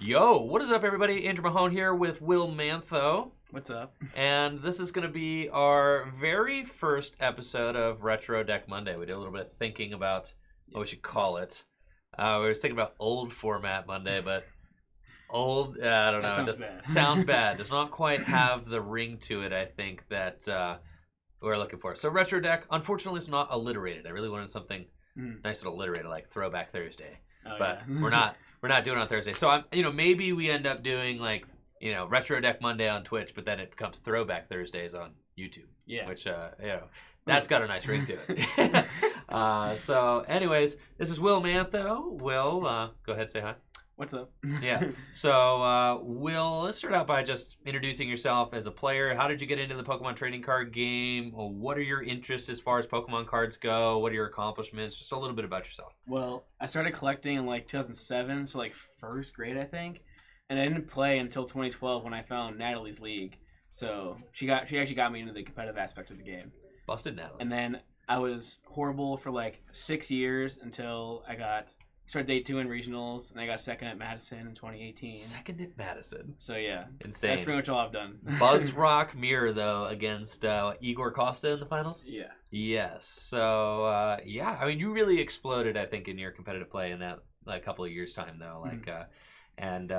Yo, what is up, everybody? Andrew Mahone here with Will Mantho. What's up? And this is going to be our very first episode of Retro Deck Monday. We did a little bit of thinking about what we should call it. We were thinking about old format Monday, but old, I don't know. Sounds bad. Sounds bad. Does not quite have the ring to it, I think, that we're looking for. So Retro Deck, unfortunately, is not alliterated. I really wanted something nice and alliterated, like Throwback Thursday. But we're not doing it on Thursday. So maybe we end up doing Retro Deck Monday on Twitch, but then it becomes Throwback Thursdays on YouTube. Yeah. Which that's got a nice ring to it. So anyways, this is Will Mantho. Will, go ahead, say hi. What's up? Yeah. So Will, let's start out by just introducing yourself as a player. How did you get into the Pokemon trading card game? What are your interests as far as Pokemon cards go? What are your accomplishments? Just a little bit about yourself. Well, I started collecting in 2007, so first grade, I think. And I didn't play until 2012 when I found Natalie's League. So she actually got me into the competitive aspect of the game. Busted Natalie. And then I was horrible for 6 years until I started day 2 in regionals, and I got second at Madison in 2018. Second at Madison. So yeah, insane. That's pretty much all I've done. Buzz Rock Mirror though against Igor Costa in the finals. Yeah. Yes. So I mean, you really exploded, I think, in your competitive play in that couple of years time though. And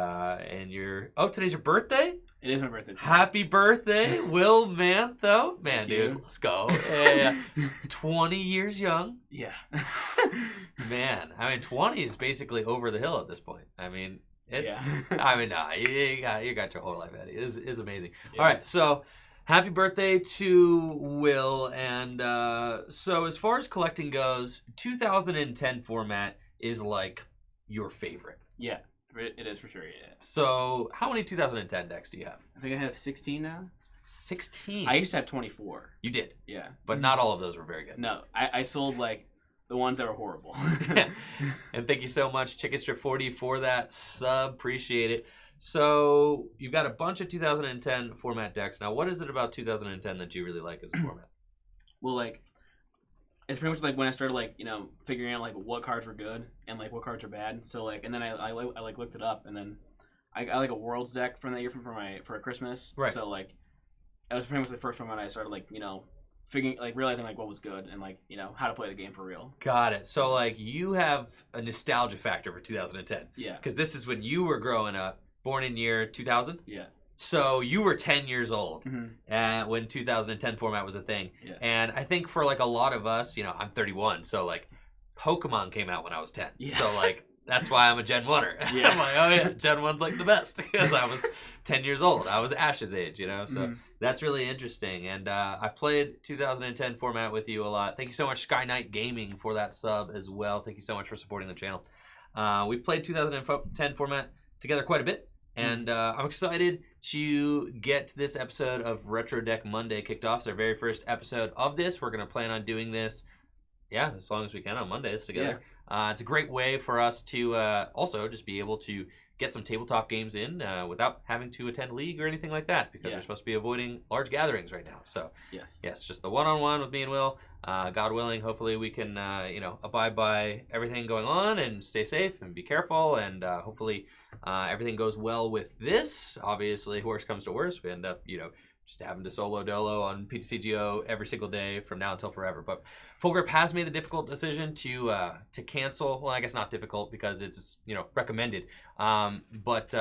you're today's your birthday? It is my birthday. Happy birthday, Will Mantho. Man, dude, let's go. 20 years young. Yeah. Man, I mean, 20 is basically over the hill at this point. I mean, it's. Yeah. I mean, nah, you got your whole life ahead. It is amazing. Yeah. All right, so happy birthday to Will, and so as far as collecting goes, 2010 format is your favorite. Yeah. It is for sure, yeah. So, how many 2010 decks do you have? I think I have 16 now. 16? I used to have 24. You did? Yeah. But not all of those were very good. No, I sold, the ones that were horrible. And thank you so much, Chicken Strip 40, for that sub. Appreciate it. So, you've got a bunch of 2010 format decks. Now, what is it about 2010 that you really like as a format? Well, it's pretty much when I started figuring out what cards were good and what cards are bad. So and then I looked it up, and then I got a Worlds deck from that year for Christmas. Right. So that was pretty much the first one when I started figuring realizing what was good and how to play the game for real. Got it. So you have a nostalgia factor for 2010. Yeah. Because this is when you were growing up, born in year 2000. Yeah. So you were 10 years old when 2010 format was a thing. Yeah. And I think for a lot of us, I'm 31, so Pokemon came out when I was 10. Yeah. So that's why I'm a Gen 1er. Yeah. I'm oh yeah, Gen 1's the best because I was 10 years old. I was Ash's age, so that's really interesting. And I've played 2010 format with you a lot. Thank you so much, Sky Knight Gaming, for that sub as well. Thank you so much for supporting the channel. We've played 2010 format together quite a bit. And I'm excited to get this episode of Retro Deck Monday kicked off. It's our very first episode of this. We're going to plan on doing this, as long as we can on Mondays together. Yeah. It's a great way for us to also just be able to get some tabletop games in without having to attend league or anything like that, because we're supposed to be avoiding large gatherings right now. So yes, just the one-on-one with me and Will. God willing, hopefully we can abide by everything going on and stay safe and be careful, and hopefully everything goes well with this. Obviously, worst comes to worst, we end up just having to solo dolo on PTCGO every single day from now until forever. But Full Grip has made the difficult decision to cancel. Well, I guess not difficult because it's recommended. But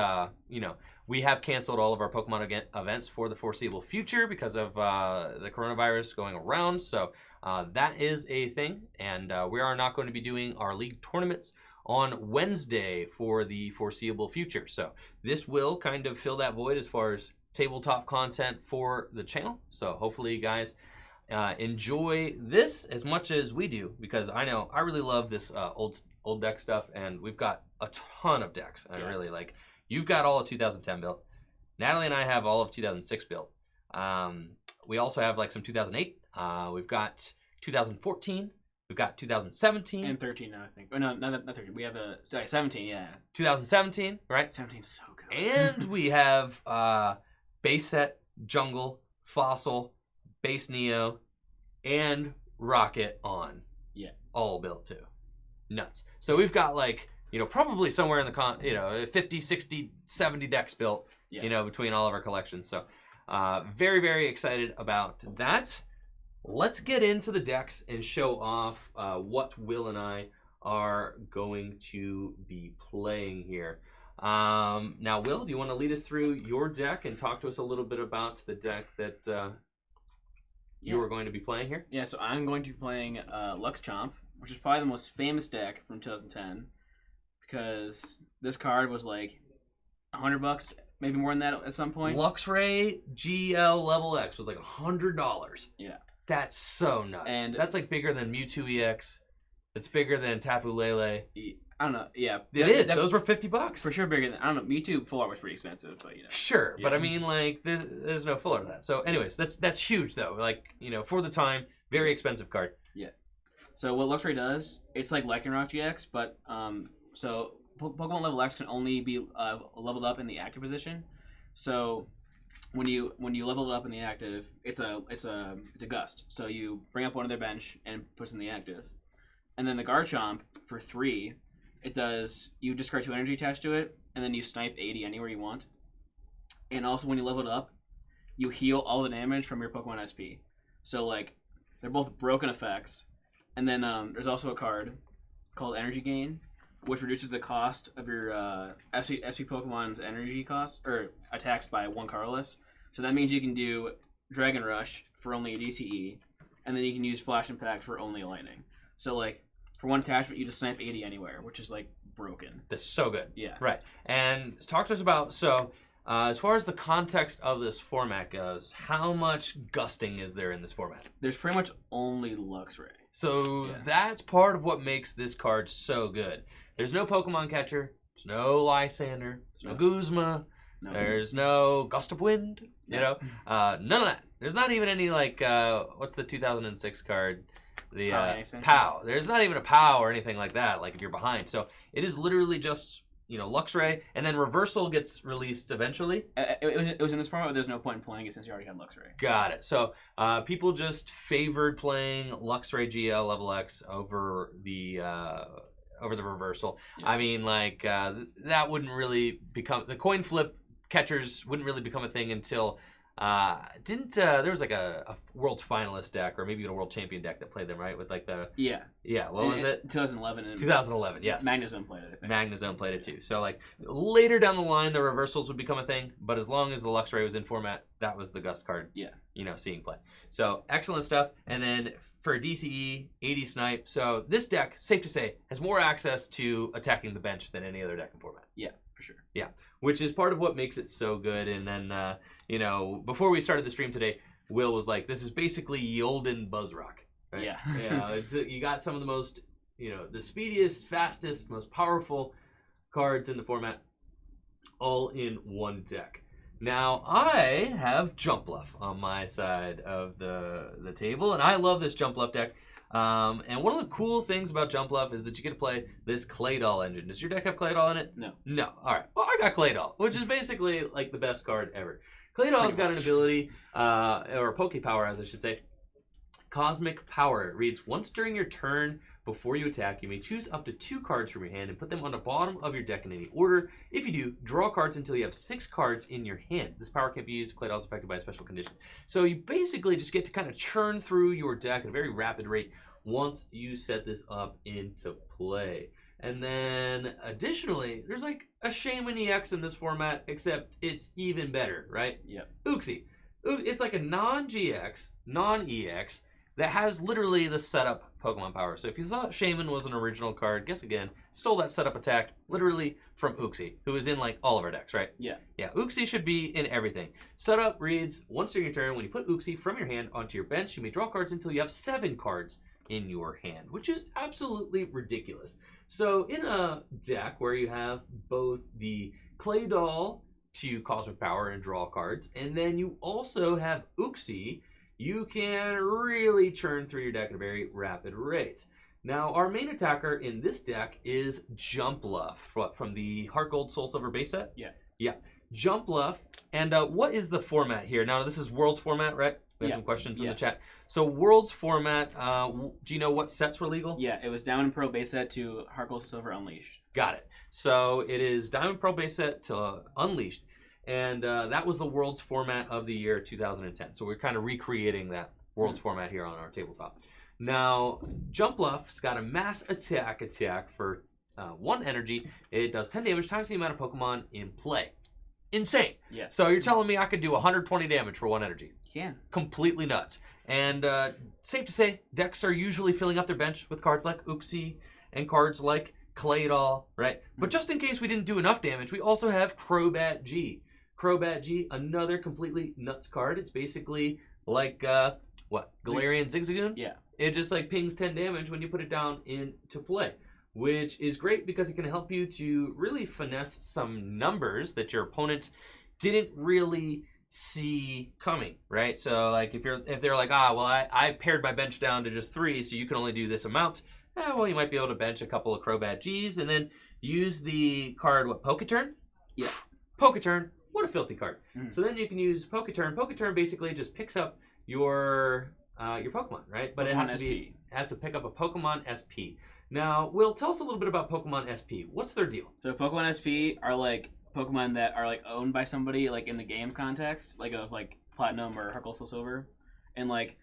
we have canceled all of our Pokemon events for the foreseeable future because of the coronavirus going around. So that is a thing, and we are not going to be doing our league tournaments on Wednesday for the foreseeable future. So this will kind of fill that void as far as tabletop content for the channel. So hopefully you guys enjoy this as much as we do, because I know I really love this old deck stuff, and we've got a ton of decks. I really you've got all of 2010 built. Natalie and I have all of 2006 built. We also have some 2008. We've got 2014. We've got 2017. And 13 now, I think. Oh, no, not 13. We have 17, yeah. 2017, right? 17's so good. And we have base set, jungle, fossil, base Neo, and rocket on. Yeah. All built too. Nuts. So we've got probably somewhere in the 50, 60, 70 decks built, between all of our collections. So very, very excited about that. Let's get into the decks and show off what Will and I are going to be playing here. Now, Will, do you want to lead us through your deck and talk to us a little bit about the deck that you are going to be playing here? Yeah, so I'm going to be playing Luxchomp, which is probably the most famous deck from 2010, because this card was like $100, maybe more than that at some point. Luxray GL Level X was like $100. Yeah. That's so nuts. And that's like bigger than Mewtwo EX. It's bigger than Tapu Lele. I don't know. Yeah, it is. Those were $50 for sure. Bigger than I don't know. Mewtwo full art was pretty expensive, but Sure, but I mean, like, there's no full art of that. So, anyways, that's huge though. Like, for the time, very expensive card. Yeah. So what Luxray does, it's like Lycanroc GX, but so Pokemon level X can only be leveled up in the active position. So when you level it up in the active, it's a gust. So you bring up one of their bench and puts in the active. And then the Garchomp for 3, it does, you discard 2 energy attached to it, and then you snipe 80 anywhere you want. And also when you level it up, you heal all the damage from your Pokemon SP. So like, they're both broken effects. And then there's also a card called Energy Gain, which reduces the cost of your SP Pokemon's energy cost, or attacks by 1 colorless. So that means you can do Dragon Rush for only a DCE, and then you can use Flash Impact for only Lightning. So like, for 1 attachment, you just snipe 80 anywhere, which is like broken. That's so good. Yeah. Right. And talk to us about, as far as the context of this format goes, how much gusting is there in this format? There's pretty much only Luxray. So that's part of what makes this card so good. There's no Pokemon Catcher. There's no Lysander. There's no Guzma. No. There's no Gust of Wind. None of that. There's not even any, like, what's the 2006 card? The POW. There's not even a POW or anything like that, like if you're behind. So it is literally just, Luxray, and then Reversal gets released eventually. It was in this format, but there's no point in playing it since you already had Luxray. Got it. So people just favored playing Luxray GL Level X over the Reversal. Yeah. I mean, like, that wouldn't really become, the coin flip catchers wouldn't really become a thing until there was like a world's finalist deck, or maybe even a world champion deck that played them, right? With like the what was it? 2011. 2011, yes. Magnezone played it, I think. Magnezone played it too. So like later down the line, the Reversals would become a thing, but as long as the Luxray was in format, that was the Gust card. Yeah. Seeing play. So excellent stuff. And then for DCE, 80 snipe. So this deck, safe to say, has more access to attacking the bench than any other deck in format. Yeah, for sure. Yeah, which is part of what makes it so good. And then before we started the stream today, Will was like, this is basically Yolden Buzzrock. Right? Yeah. You got some of the most, the speediest, fastest, most powerful cards in the format all in one deck. Now, I have Jumpluff on my side of the table, and I love this Jumpluff deck. And one of the cool things about Jumpluff is that you get to play this Claydol engine. Does your deck have Claydol in it? No. No. All right. Well, I got Claydol, which is basically like the best card ever. Claydol's got an ability, or Poke Power, as I should say. Cosmic Power. It reads, once during your turn before you attack, you may choose up to 2 cards from your hand and put them on the bottom of your deck in any order. If you do, draw cards until you have 6 cards in your hand. This power can't be used if Claydol is affected by a special condition. So you basically just get to kind of churn through your deck at a very rapid rate once you set this up into play. And then additionally, there's like a Shaman EX in this format, except it's even better, right? Yep. Uxie. It's like a non-GX, non-EX that has literally the setup Pokemon power. So if you thought Shaman was an original card, guess again, stole that setup attack literally from Uxie, who is in like all of our decks, right? Yeah. Yeah, Uxie should be in everything. Setup reads, once during your turn, when you put Uxie from your hand onto your bench, you may draw cards until you have 7 cards in your hand, which is absolutely ridiculous. So in a deck where you have both the Claydol to Cosmic Power and draw cards, and then you also have Uxie, you can really churn through your deck at a very rapid rate. Now, our main attacker in this deck is Jumpluff from the Heart Gold Soul Silver base set. Yeah. Jumpluff. And what is the format here? Now, this is Worlds format, right? We have some questions in the chat. So, Worlds format, do you know what sets were legal? Yeah, it was Diamond and Pearl base set to Heart Gold Silver Unleashed. Got it. So it is Diamond Pearl base set to Unleashed. And that was the Worlds format of the year 2010. So we're kind of recreating that Worlds format here on our tabletop. Now, Jumpluff's got a mass attack for 1 energy. It does 10 damage times the amount of Pokemon in play. Insane. Yeah. So you're telling me I could do 120 damage for 1 energy. You can. Completely nuts. And safe to say, decks are usually filling up their bench with cards like Uxie and cards like Claydol, right? But just in case we didn't do enough damage, we also have Crobat G. Crobat G, another completely nuts card. It's basically like, Galarian Zigzagoon? Yeah. It just like pings 10 damage when you put it down into play, which is great because it can help you to really finesse some numbers that your opponent didn't really see coming, right? So like if they're like, I pared my bench down to just 3, so you can only do this amount. Well, you might be able to bench a couple of Crobat Gs and then use the card, Poketurn? Yeah. Poketurn. What a filthy card. So then you can use Poketurn. Poketurn basically just picks up your Pokemon, right? But Pokemon it has to pick up a Pokemon SP. Now, Will, tell us a little bit about Pokemon SP. What's their deal? So Pokemon SP are like Pokemon that are like owned by somebody like in the game context, like of like Platinum or Heart Gold Soul Silver, and like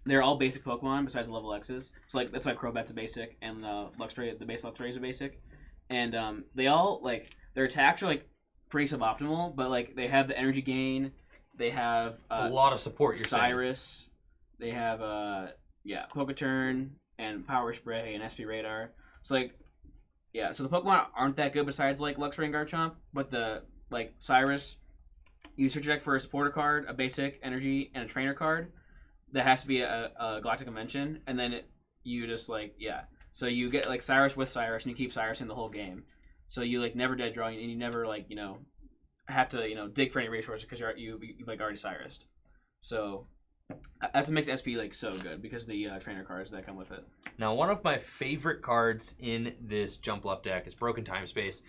they're all basic Pokemon besides the level X's. So like that's why Crobat's a basic and the Luxray, the base Luxray is a basic, and they all like their attacks are like pretty suboptimal, but like they have the energy gain, they have a lot of support. You're Cyrus, they have Poketurn and Power Spray and SP Radar. So like so the Pokemon aren't that good besides like Luxray and Garchomp, but the like Cyrus, you search your deck for a supporter card, a basic energy, and a trainer card. That has to be a Galactic Dimension, and then you just like so you get like Cyrus with Cyrus, and you keep Cyrus in the whole game. So you like never dead drawing, and you never like have to dig for any resources because you've like already Cyrused. So that's what makes SP like so good because the trainer cards that come with it. Now, one of my favorite cards in this Jumpluff deck is Broken Time Space.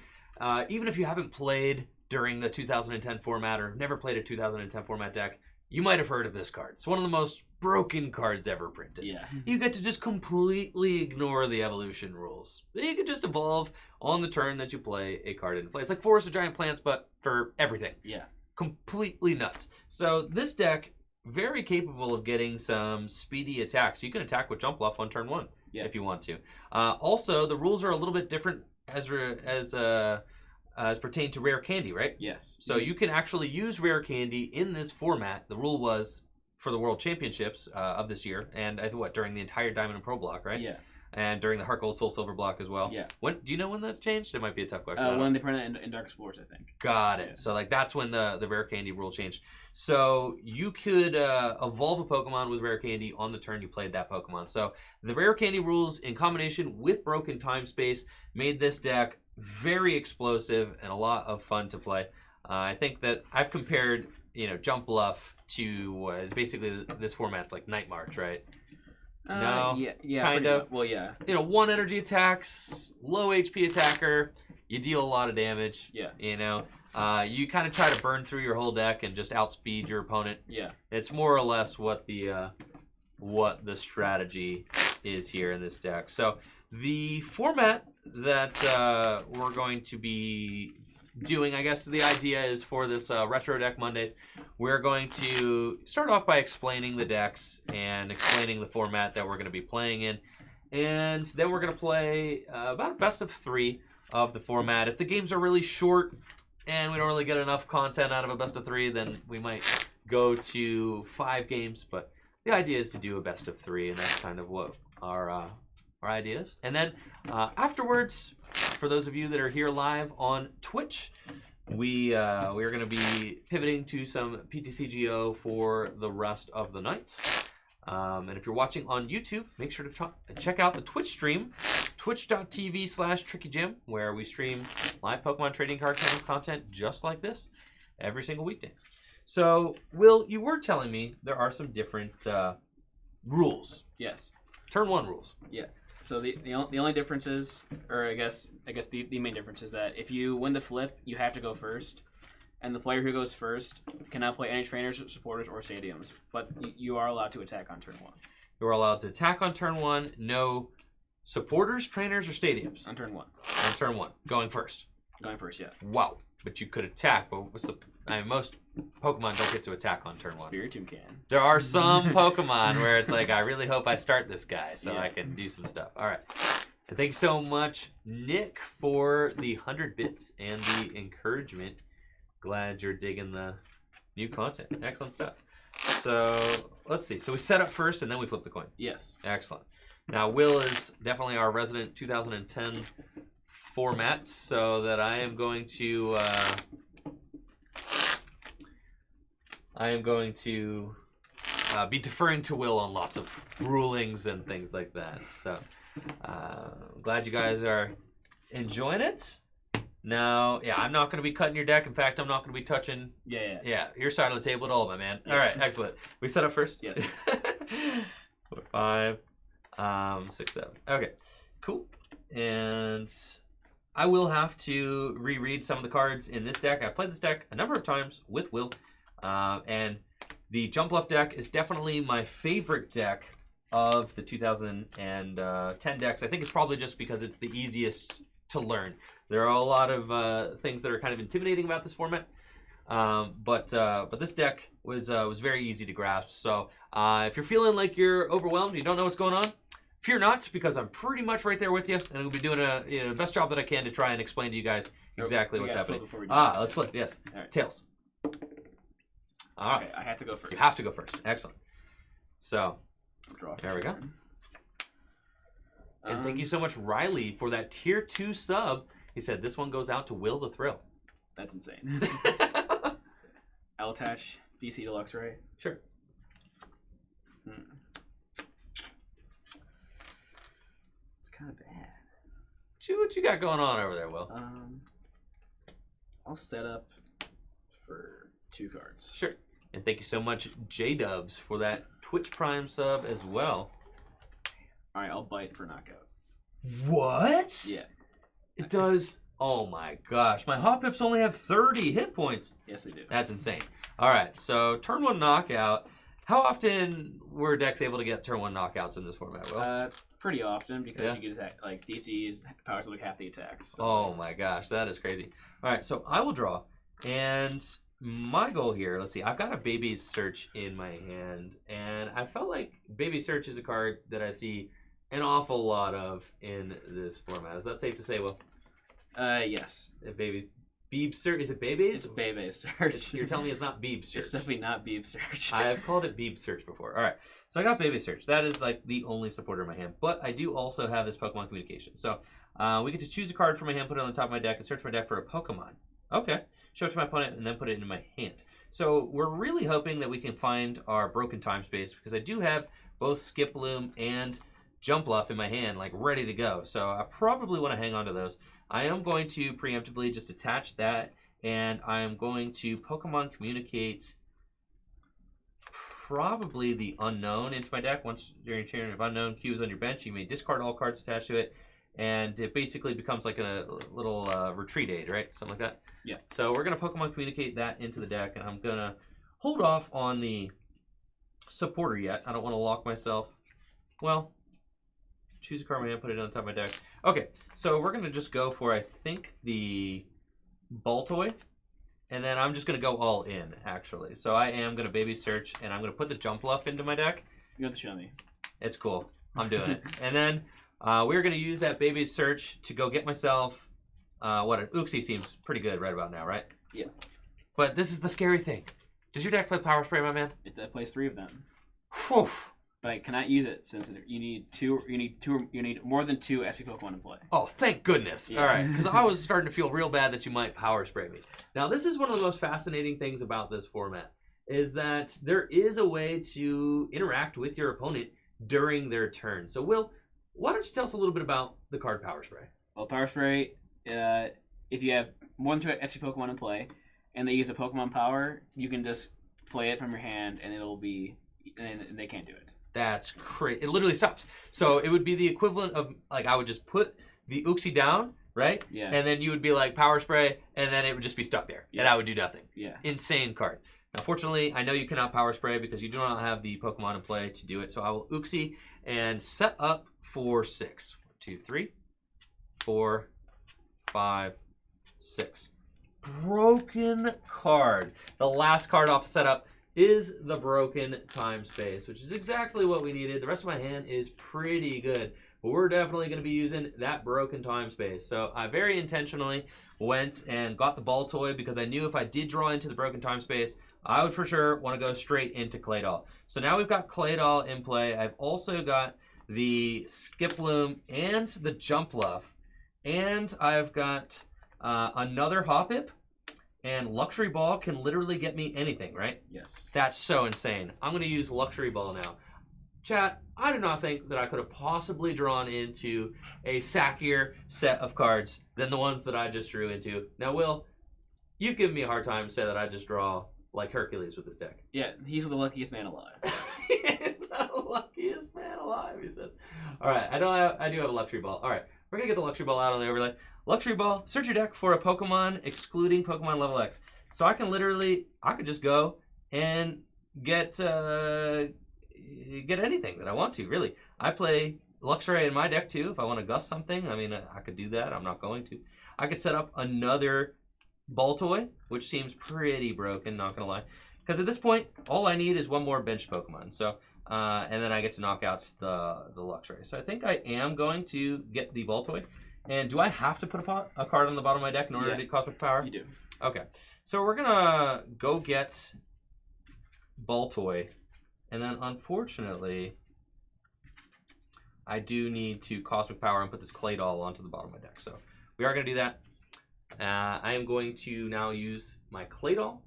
Even if you haven't played during the 2010 format or never played a 2010 format deck, you might have heard of this card. It's one of the most broken cards ever printed. Yeah. You get to just completely ignore the evolution rules. You can just evolve on the turn that you play a card into play. It's like Forest of Giant Plants, but for everything. Yeah. Completely nuts. So this deck, very capable of getting some speedy attacks. You can attack with Jumpluff on turn 1 if you want to. Also, the rules are a little bit different as pertain to rare candy, right? Yes. So you can actually use rare candy in this format. The rule was for the World Championships of this year, and I think during the entire Diamond and Pearl block, right? Yeah. And during the Heart Gold Soul Silver block as well. Yeah. When do you know when that's changed? It might be a tough question. When they put it in Dark Explorers, I think. Got it. So like that's when the rare candy rule changed. So you could evolve a Pokemon with rare candy on the turn you played that Pokemon. So the rare candy rules in combination with Broken Time Space made this deck very explosive and a lot of fun to play. I think that I've compared Jumpluff to it's basically this format's like Night March, right? No. Yeah. Kind of. Well, yeah. 1 energy attacks, low HP attacker. You deal a lot of damage. Yeah. You kind of try to burn through your whole deck and just outspeed your opponent. Yeah. It's more or less what the strategy is here in this deck. So the format that we're going to be doing, I guess the idea is for this Retro Deck Mondays, we're going to start off by explaining the decks and explaining the format that we're going to be playing in. And then we're going to play about a best of 3 of the format. If the games are really short and we don't really get enough content out of a best of 3, then we might go to 5 games. But the idea is to do a best of 3, and that's kind of what our ideas. And then afterwards, for those of you that are here live on Twitch, we are going to be pivoting to some PTCGO for the rest of the night. And if you're watching on YouTube, make sure to check out the Twitch stream, twitch.tv/TrickyJim, where we stream live Pokemon trading card content just like this every single weekday. So, Will, you were telling me there are some different rules. Yes. Turn 1 rules. Yeah. So the only difference is, or I guess the main difference is that if you win the flip, you have to go first, and the player who goes first cannot play any trainers, supporters, or stadiums. But you are allowed to attack on turn 1. You are allowed to attack on turn 1. No Supporters, trainers, or stadiums? On turn 1. On turn 1. Going first. Going first, yeah. Wow. But you could attack. But most Pokemon don't get to attack on turn 1. Spiritomb can. There are some Pokemon where it's like, I really hope I start this guy so I can do some stuff. All right. And thank you so much, Nick, for the 100 bits and the encouragement. Glad you're digging the new content. Excellent stuff. So let's see. So we set up first and then we flip the coin. Yes. Excellent. Now Will is definitely our resident 2010 format, so that I am going to be deferring to Will on lots of rulings and things like that. So glad you guys are enjoying it. Now, yeah, I'm not going to be cutting your deck. In fact, I'm not going to be touching your side of the table at all, my man. All right, excellent. We set up first? Yes. 4, 5, 6, 7. Okay, cool. And I will have to reread some of the cards in this deck. I've played this deck a number of times with Will. And the Jumpluff deck is definitely my favorite deck of the 2010 decks. I think it's probably just because it's the easiest to learn. There are a lot of things that are kind of intimidating about this format. But this deck was very easy to grasp. So if you're feeling like you're overwhelmed, you don't know what's going on, fear not, because I'm pretty much right there with you, and I'll be doing the best job that I can to try and explain to you guys exactly what's happening. Let's flip. Yes. All right. Tails. All right. Okay, I have to go first. You have to go first. Excellent. So Draw there we go. turn. And thank you so much, Riley, for that tier 2 sub. He said this one goes out to Will the Thrill. That's insane. I'll attach DC to Luxray. Sure. It's kind of bad. What you got going on over there, Will? I'll set up for 2 cards. Sure. And thank you so much, J-Dubs, for that Twitch Prime sub as well. All right, I'll bite for knockout. What? Yeah. It does. Oh my gosh. My Hot Pips only have 30 hit points. Yes, they do. That's insane. All right, so turn 1 knockout. How often were decks able to get turn 1 knockouts in this format, Will? Pretty often, because you get attack. Like DC's powers like half the attacks. So. Oh my gosh, that is crazy. All right, so I will draw, and my goal here. Let's see. I've got a Baby's Search in my hand, and I felt like Baby's Search is a card that I see an awful lot of in this format. Is that safe to say, Will? Yes. Beeb Search. Is it Baby's? It's Baby's Search. You're telling me it's not Beeb Search. It's definitely not Beeb Search. I have called it Beeb Search before. All right. So I got Baby Search. That is like the only supporter in my hand. But I do also have this Pokemon Communication. So we get to choose a card from my hand, put it on the top of my deck, and search my deck for a Pokemon. Okay. Show it to my opponent, and then put it into my hand. So we're really hoping that we can find our broken time space, because I do have both Skiploom and Jumpluff in my hand, like ready to go. So I probably want to hang on to those. I am going to preemptively just attach that, and I am going to Pokemon Communicate probably the Unknown into my deck. Once during your turn, if Unknown queues on your bench, you may discard all cards attached to it, and it basically becomes like a little retreat aid, right? Something like that. Yeah. So we're going to Pokemon Communicate that into the deck, and I'm going to hold off on the supporter yet. I don't want to lock myself. Well, choose a card in my hand, put it on top of my deck. Okay, so we're going to just go for, I think, the Baltoy. And then I'm just going to go all in, actually. So I am going to Baby Search, and I'm going to put the Jumpluff into my deck. You have to show me. It's cool. I'm doing it. And then we're going to use that Baby Search to go get myself what an Uxie seems pretty good right about now, right? Yeah. But this is the scary thing. Does your deck play Power Spray, my man? It plays 3 of them. Whew. But I cannot use it since you need more than 2 SP Pokemon in play. Oh, thank goodness. Yeah. All right, because I was starting to feel real bad that you might Power Spray me. Now, this is one of the most fascinating things about this format, is that there is a way to interact with your opponent during their turn. So, Will, why don't you tell us a little bit about the card Power Spray? Well, Power Spray, if you have more than 2 FC Pokemon in play, and they use a Pokemon Power, you can just play it from your hand, and and they can't do it. That's crazy. It literally stops. So it would be the equivalent of, like, I would just put the Uxie down, right? Yeah. And then you would be like Power Spray, and then it would just be stuck there. Yeah. And I would do nothing. Yeah. Insane card. Now, fortunately, I know you cannot Power Spray because you do not have the Pokemon in play to do it. So I will Uxie and set up for 6. 1, 2, 3, 4, 5, 6. Broken card. The last card off the setup is the broken time space, which is exactly what we needed. The rest of my hand is pretty good, but we're definitely going to be using that broken time space. So I very intentionally went and got the ball toy because I knew if I did draw into the broken time space, I would for sure want to go straight into Claydol. So now we've got Claydol in play. I've also got the Skiploom and the Jumpluff, and I've got another Hoppip. And Luxray Ball can literally get me anything, right? Yes. That's so insane. I'm going to use Luxray Ball now. Chat, I do not think that I could have possibly drawn into a sackier set of cards than the ones that I just drew into. Now, Will, you've given me a hard time to say that I just draw like Hercules with this deck. Yeah, he's the luckiest man alive. He's the luckiest man alive, he said. All right, I do have a Luxray Ball. All right, we're going to get the Luxray Ball out on the overlay. Luxray Ball, search your deck for a Pokemon excluding Pokemon level X. So I could just go and get anything that I want to, really. I play Luxray in my deck too. If I want to gust something, I mean, I could do that. I'm not going to. I could set up another Ball Toy, which seems pretty broken, not going to lie. Because at this point, all I need is one more bench Pokemon. So, and then I get to knock out the Luxray. So I think I am going to get the Ball Toy. And do I have to put a card on the bottom of my deck in order to get Cosmic Power? You do. Okay. So we're going to go get Ball Toy. And then, unfortunately, I do need to Cosmic Power and put this Claydol onto the bottom of my deck. So we are going to do that. I am going to now use my Claydol.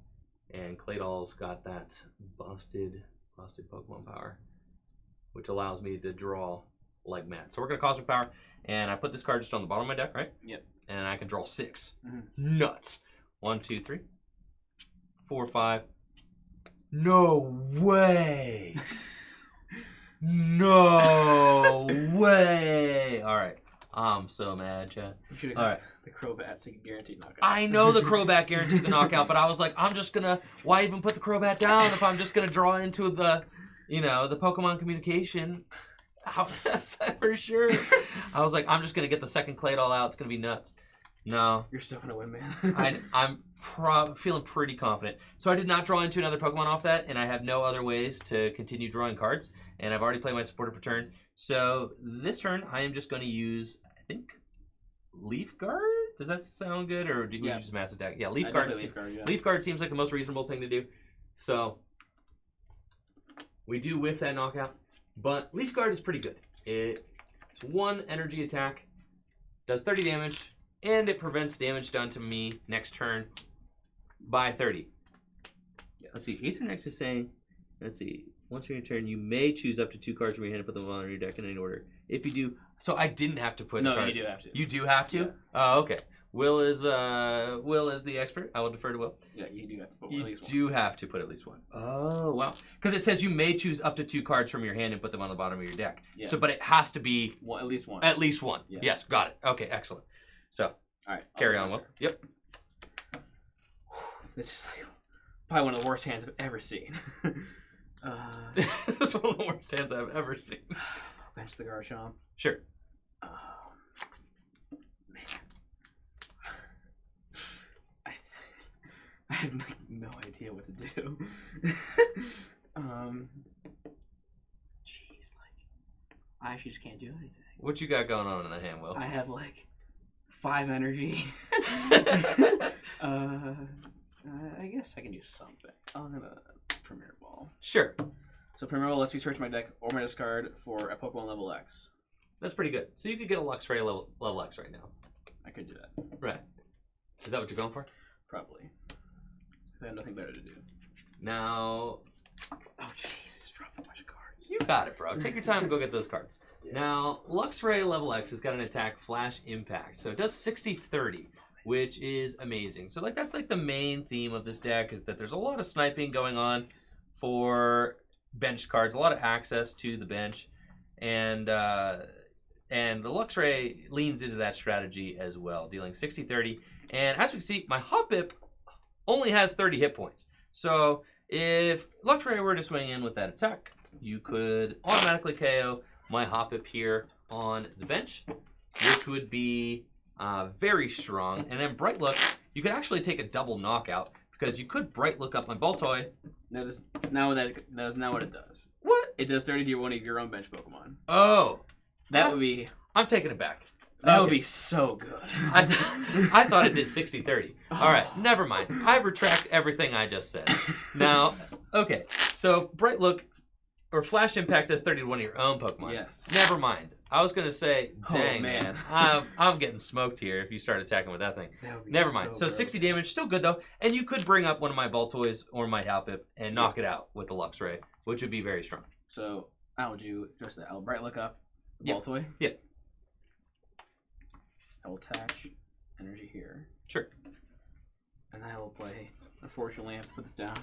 And Claydol's got that busted Pokemon power, which allows me to draw like mad. So we're going to Cosmic Power. And I put this card just on the bottom of my deck, right? Yep. And I can draw 6. Mm-hmm. Nuts. 1, 2, 3, 4, 5. No way. No way. All right. I'm so mad, Chad. All right. The Crobat so you can guarantee knockout. I know the Crobat guaranteed the knockout, but I was like, why even put the Crobat down if I'm just going to draw into the Pokemon communication? For sure. I was like, I'm just going to get the second Claydol out. It's going to be nuts. No. You're still going to win, man. I'm feeling pretty confident. So I did not draw into another Pokemon off that, and I have no other ways to continue drawing cards. And I've already played my supporter for turn. So this turn, I am just going to use, I think, Leaf Guard? Does that sound good? Or would you just Mass Attack? Yeah, Leaf Guard. Leaf Guard seems like the most reasonable thing to do. So we do whiff that knockout. But Leaf Guard is pretty good. It's 1 energy attack, does 30 damage, and it prevents damage done to me next turn by 30. Yes. Let's see. Aethernex is saying, let's see. Once you're in your turn, you may choose up to 2 cards from your hand and put them on your deck in any order. If you do, so I didn't have to put. No, the card. you do have to. You do have to. Yeah. Oh, okay. Will is the expert. I will defer to Will. Yeah, you do have to put at least one. You do have to put at least one. Oh, wow. Because it says you may choose up to 2 cards from your hand and put them on the bottom of your deck. Yeah. So, but it has to be at least one. At least one. Yeah. Yes, got it. Okay, excellent. So, all right, carry on, Will. Yep. This is like probably one of the worst hands I've ever seen. This is one of the worst hands I've ever seen. Bench the Garchomp. Sure. Man. I have like no idea what to do. Jeez, like I actually just can't do anything. What you got going on in the hand, Will? I have like 5 energy. I guess I can do something. I'm gonna Premier Ball. Sure. So Premier Ball lets me search my deck or my discard for a Pokemon level X. That's pretty good. So you could get a Luxray level X right now. I could do that. Right. Is that what you're going for? Probably. I have nothing better to do. Now... Oh, jeez. Just dropped a bunch of cards. You got it, bro. Take your time and go get those cards. Yeah. Now, Luxray level X has got an attack Flash Impact. So it does 60-30, which is amazing. So like that's like the main theme of this deck is that there's a lot of sniping going on for bench cards, a lot of access to the bench. And the Luxray leans into that strategy as well, dealing 60-30. And as we can see, my Hoppip only has 30 hit points. So if Luxray were to swing in with that attack, you could automatically KO my Hoppip here on the bench, which would be very strong. And then Bright Look, you could actually take a double knockout because you could Bright Look up my Baltoy. That is not what it does. What? It does 30 to one of your own bench Pokemon. Oh. That would be... I'm taking it back. That would be so good. I thought it did 60-30. All right, never mind. I retract everything I just said. Now, okay, so Bright Look or Flash Impact does 30 to one of your own Pokemon. Yes. Never mind. I was going to say, dang, man. I'm getting smoked here if you start attacking with that thing. Never mind. So 60 damage, still good though. And you could bring up one of my Baltoys or my Halpip and knock it out with the Luxray, which would be very strong. So I will do just that. I'll Bright Look up the Yep. Baltoy. Yep. I will attach energy here. Sure. And I will play, unfortunately, I have to put this down.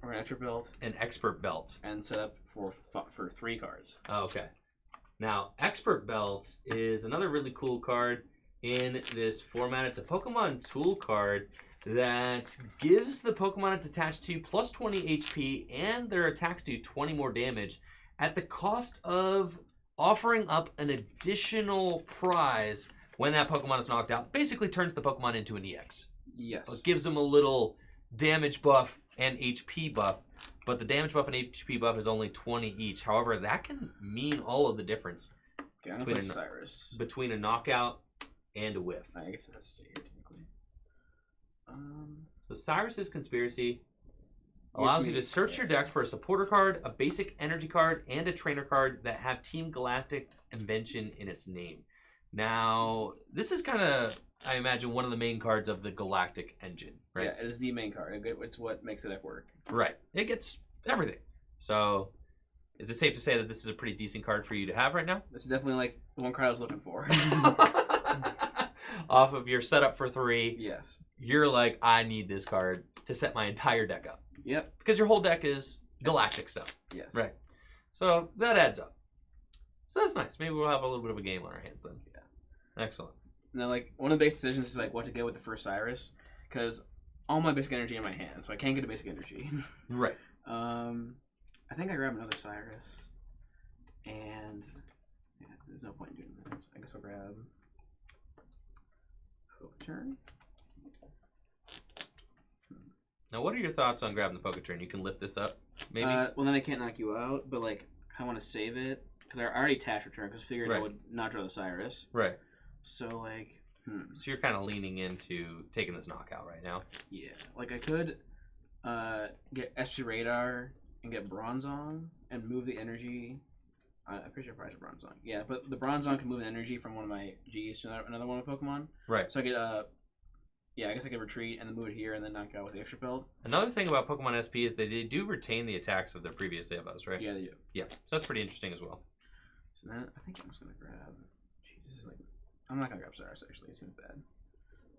Or an extra belt. An Expert Belt. And set up for 3 cards. Oh, okay. Now, Expert Belts is another really cool card in this format. It's a Pokemon tool card that gives the Pokemon it's attached to plus 20 HP and their attacks do 20 more damage at the cost of offering up an additional prize when that Pokemon is knocked out. Basically turns the Pokemon into an EX. Yes. It gives them a little damage buff and HP buff, but the damage buff and HP buff is only 20 each. However, that can mean all of the difference Okay, I'm going to play Cyrus. between a knockout and a whiff. I guess it has to stay here, technically. So Cyrus's Conspiracy allows you to search your deck for a supporter card, a basic energy card, and a trainer card that have Team Galactic Invention in its name. Now, this is kind of, I imagine, one of the main cards of the Galactic Engine, right? Yeah, it is the main card. It's what makes the deck work. Right. It gets everything. So, is it safe to say that this is a pretty decent card for you to have right now? This is definitely like the one card I was looking for. Off of your setup for 3, yes. you're like, I need this card to set my entire deck up. Yep. Because your whole deck is Galactic stuff. Yes. Right. So, that adds up. So, that's nice. Maybe we'll have a little bit of a game on our hands then. Yeah. Excellent. Now, like, one of the basic decisions is, like, what to get with the first Cyrus. Because all my basic energy in my hand, so I can't get a basic energy. Right. I think I grab another Cyrus. And, yeah, there's no point in doing that. So I guess I'll grab Turn. Now, what are your thoughts on grabbing the Poketurn? You can lift this up, maybe? Well, then I can't knock you out, but, like, I want to save it. Because I already attached Return, because I figured I would not draw the Cyrus. Right. So, like, So you're kind of leaning into taking this knockout right now. Yeah. Like, I could get SP Radar and get Bronzong and move the energy. I'm pretty sure I probably Bronzong. Yeah, but the Bronzong can move an energy from one of my Gs to another one of my Pokemon. Right. So I get, yeah, I guess I could retreat and then move it here and then knock it out with the extra belt. Another thing about Pokemon SP is they do retain the attacks of their previous Evos, right? Yeah, they do. Yeah, so that's pretty interesting as well. So then I think I'm just going to grab... Jeez, this is like... I'm not going to grab Cyrus, actually. It seems bad.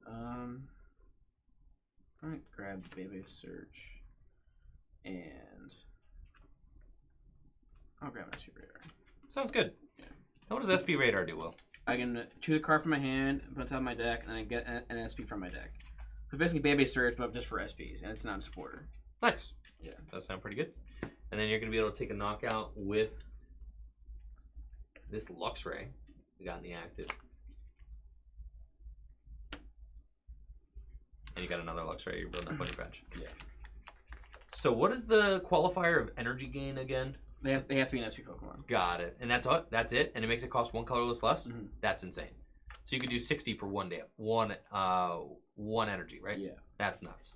I'm going to grab Baby Search. And... I'll grab an SP Radar. Sounds good. Yeah. Now, what does SP Radar do, Will? I can choose a card from my hand, put it on top of my deck, and then get an SP from my deck. So basically Baby Search, but just for SPs, and it's not a supporter. Nice. Yeah. That sounds pretty good. And then you're going to be able to take a knockout with this Luxray we got in the active. And you got another Luxray you're building up on your bench. Yeah. So what is the qualifier of energy gain again? They have to be an SP Pokemon. Got it. And that's it? And it makes it cost 1 colorless less? Mm-hmm. That's insane. So you could do 60 for one energy, right? Yeah. That's nuts.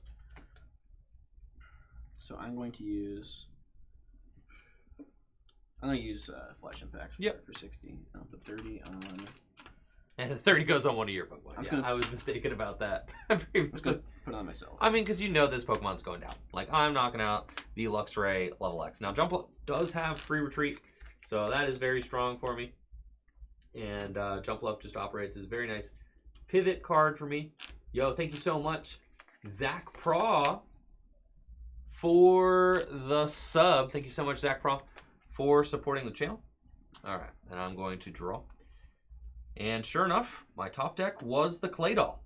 So I'm going to use Flash Impact for 60. I'll put 30 on... And 30 goes on one of your Pokemon. I was mistaken about that I'm previously. going to put it on myself. I mean, because you know this Pokemon's going down. Like, I'm knocking out the Luxray level X. Now, Jumpluff does have free retreat, so that is very strong for me. And Jumpluff just operates as a very nice pivot card for me. Yo, thank you so much, Zach Praw, for the sub. Thank you so much, Zach Praw, for supporting the channel. All right, and I'm going to draw. And sure enough, my top deck was the Claydol.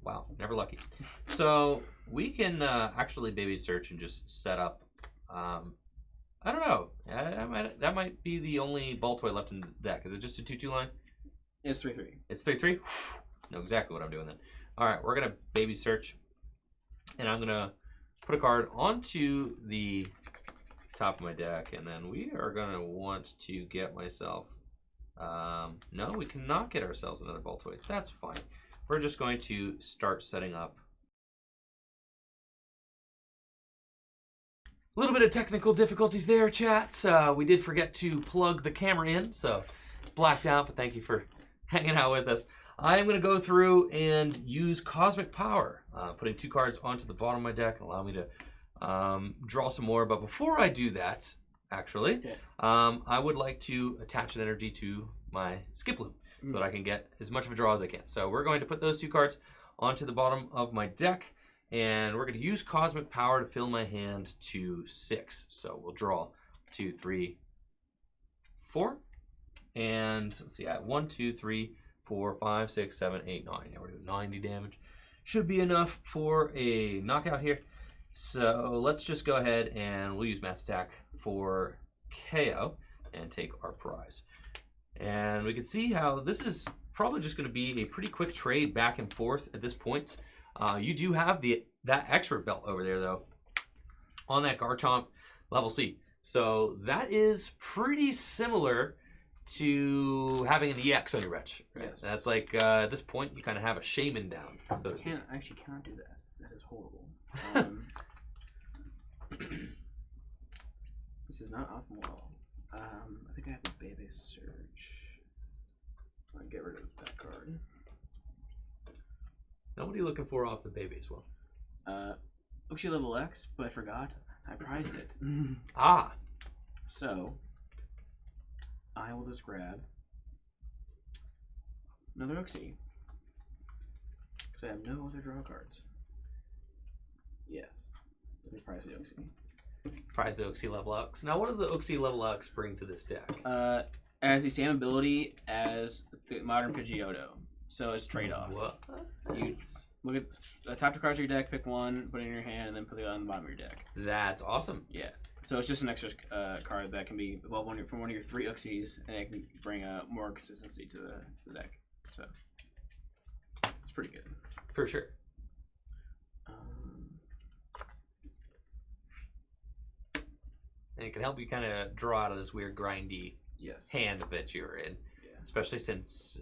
Wow, never lucky. So we can actually Baby Search and just set up I don't know. That might be the only ball toy left in the deck. Is it just a 2/2 line? It's 3/3. It's 3/3. Know exactly what I'm doing then. All right, we're gonna baby search, and I'm gonna put a card onto the top of my deck, and then we are gonna want to get myself. No, we cannot get ourselves another ball toy. That's fine. We're just going to start setting up. A little bit of technical difficulties there, chats. We did forget to plug the camera in, so blacked out, but thank you for hanging out with us. I'm going to go through and use Cosmic Power, putting 2 cards onto the bottom of my deck and allow me to draw some more. But before I do that, actually, I would like to attach an energy to my skip loop so that I can get as much of a draw as I can. So we're going to put those 2 cards onto the bottom of my deck, and we're going to use Cosmic Power to fill my hand to 6. So we'll draw 2, 3, 4, and let's see, 1, 2, 3, 4, 5, 6, 7, 8, 9. Yeah, we're doing 90 damage. Should be enough for a knockout here. So let's just go ahead and we'll use Mass Attack for KO and take our prize. And we can see how this is probably just going to be a pretty quick trade back and forth at this point. You do have that expert belt over there, though, on that Garchomp level C. So that is pretty similar to having an EX on your wretch. Right? Yes. That's like, at this point, you kind of have a shaman down. So I actually cannot do that. That is horrible. This is not optimal at all. I think I have a baby search. I'll get rid of that card. Now, what are you looking for off the baby as well? Luxray level X, but I forgot. I prized it. Ah. So, I will just grab another Uxie. Because I have no other draw cards. Yes. Let me prize the Uxie. Prize the Uxie level X. Now, what does the Uxie level X bring to this deck? As the same ability as the modern Pidgeotto. So it's trade-off. What? You look at the top 2 cards of your deck, pick 1, put it in your hand, and then put it on the bottom of your deck. That's awesome. Yeah. So it's just an extra card that can be from one of your 3 Uxies, and it can bring more consistency to the deck. So it's pretty good. For sure. And it can help you kind of draw out of this weird grindy hand that you're in. Yeah. Especially since,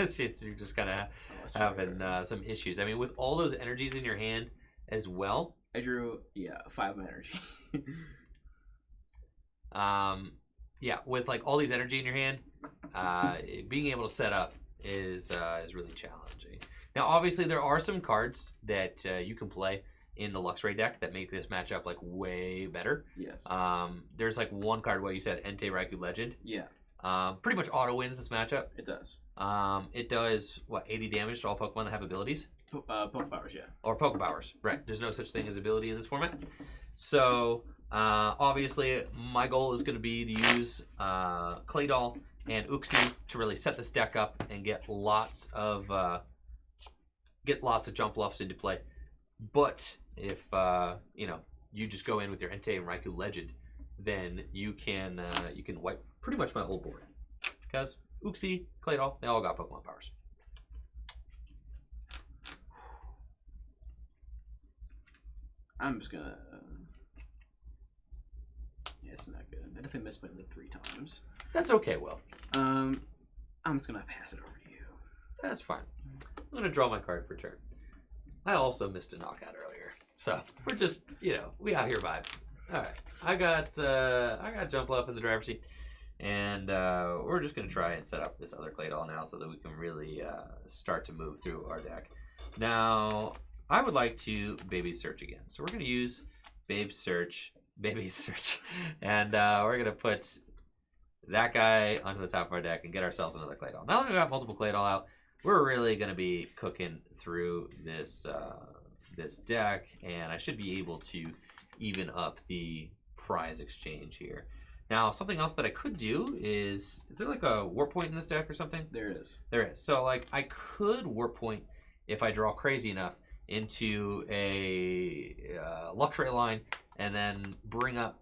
since you're just kind of having some issues. I mean, with all those energies in your hand as well. I drew, 5 energy. With like all these energy in your hand, being able to set up is really challenging. Now, obviously, there are some cards that you can play in the Luxray deck that make this matchup like way better. Yes. There's like one card, what you said, Entei Raikou Legend. Yeah. Pretty much auto wins this matchup. It does. It does, 80 damage to all Pokemon that have abilities? Pokepowers, yeah. Or Pokepowers, right. There's no such thing as ability in this format. So, obviously, my goal is going to be to use Claydol and Uxie to really set this deck up and get lots of Jumpluffs into play. But if, you just go in with your Entei and Raikou Legend, then you can wipe pretty much my whole board. Because Uxie, Claydol, they all got Pokemon powers. I'm just gonna... it's not good. I definitely misplayed it 3 times. That's okay, Will. I'm just gonna pass it over to you. That's fine. I'm gonna draw my card for turn. I also missed a knockout earlier. So, we're just, we out here vibe. Alright. I got Jumpluff in the driver's seat. And we're just going to try and set up this other Claydol now so that we can really start to move through our deck. Now, I would like to Baby Search again. So we're going to use Baby Search. And we're going to put that guy onto the top of our deck and get ourselves another Claydol. Now that we've got multiple Claydol out, we're really going to be cooking through this this deck. And I should be able to even up the prize exchange here. Now, something else that I could do is there like a warp point in this deck or something? There is. There is. So, like, I could warp point if I draw crazy enough into a Luxray line and then bring up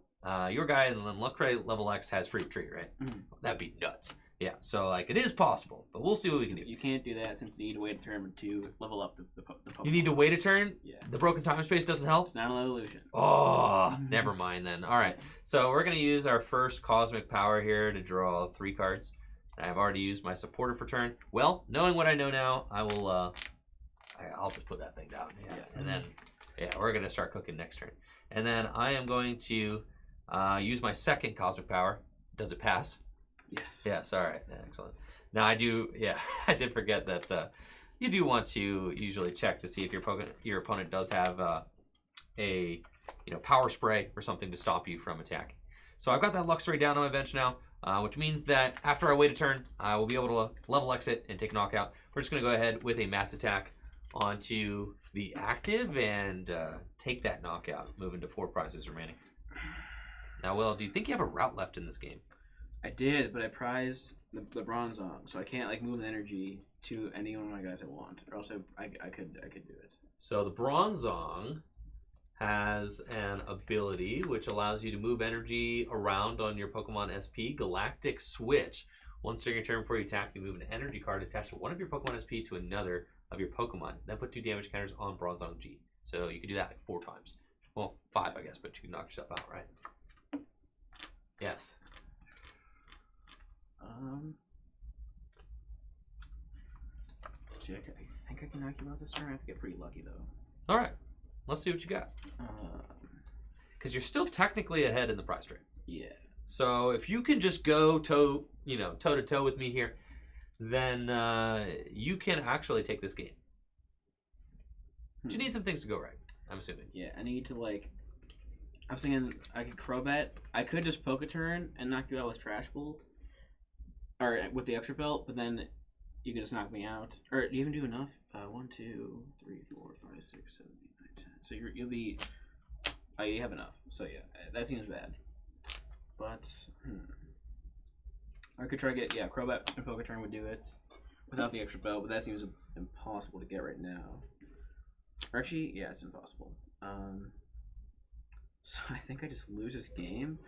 your guy, and then Luxray level X has free retreat, right? Mhm. That'd be nuts. Yeah, so like it is possible, but we'll see what we can do. You can't do that since you need to wait a turn to level up the Pokemon. You need to wait a turn? Yeah. The broken time space doesn't help? It's not an evolution. Oh, never mind then. All right, so we're going to use our first Cosmic Power here to draw 3 cards. I've already used my supporter for turn. Well, knowing what I know now, I will, I'll just put that thing down. Yeah. And then, yeah, we're going to start cooking next turn. And then I am going to use my second Cosmic Power. Does it pass? Yes. Yes, all right. Yeah, excellent. Now I do, yeah, I did forget that you do want to usually check to see if your opponent does have a power spray or something to stop you from attacking. So I've got that Luxray down on my bench now, which means that after I wait a turn, I will be able to level exit and take a knockout. We're just going to go ahead with a mass attack onto the active and take that knockout, moving to 4 prizes remaining. Now, Will, do you think you have a route left in this game? I did, but I prized the Bronzong, so I can't like move an energy to any one of my guys I want, or else I could do it. So the Bronzong has an ability which allows you to move energy around on your Pokemon SP. Galactic Switch. Once during your turn before you attack, you move an energy card attached to one of your Pokemon SP to another of your Pokemon. Then put 2 damage counters on Bronzong G. So you can do that like 4 times. Well, 5 I guess, but you can knock yourself out, right? Yes. Jack, I think I can knock you out this turn. I have to get pretty lucky though. All right, let's see what you got. Because you're still technically ahead in the prize trade. Yeah. So if you can just go toe to toe with me here, then you can actually take this game. But you need some things to go right, I'm assuming. Yeah, I need to like. I was thinking I could Crobat. I could just poke a turn and knock you out with Trash Bolt, or with the extra belt, but then you could just knock me out. Or do you even do enough? 1, 2, 3, 4, 5, 6, 7, 8, 9, 10. So you'll be. Oh, you have enough. So yeah, that seems bad. But I could try to get Crobat and poke a turn would do it without the extra belt, but that seems impossible to get right now. Or actually, yeah, it's impossible. So I think I just lose this game,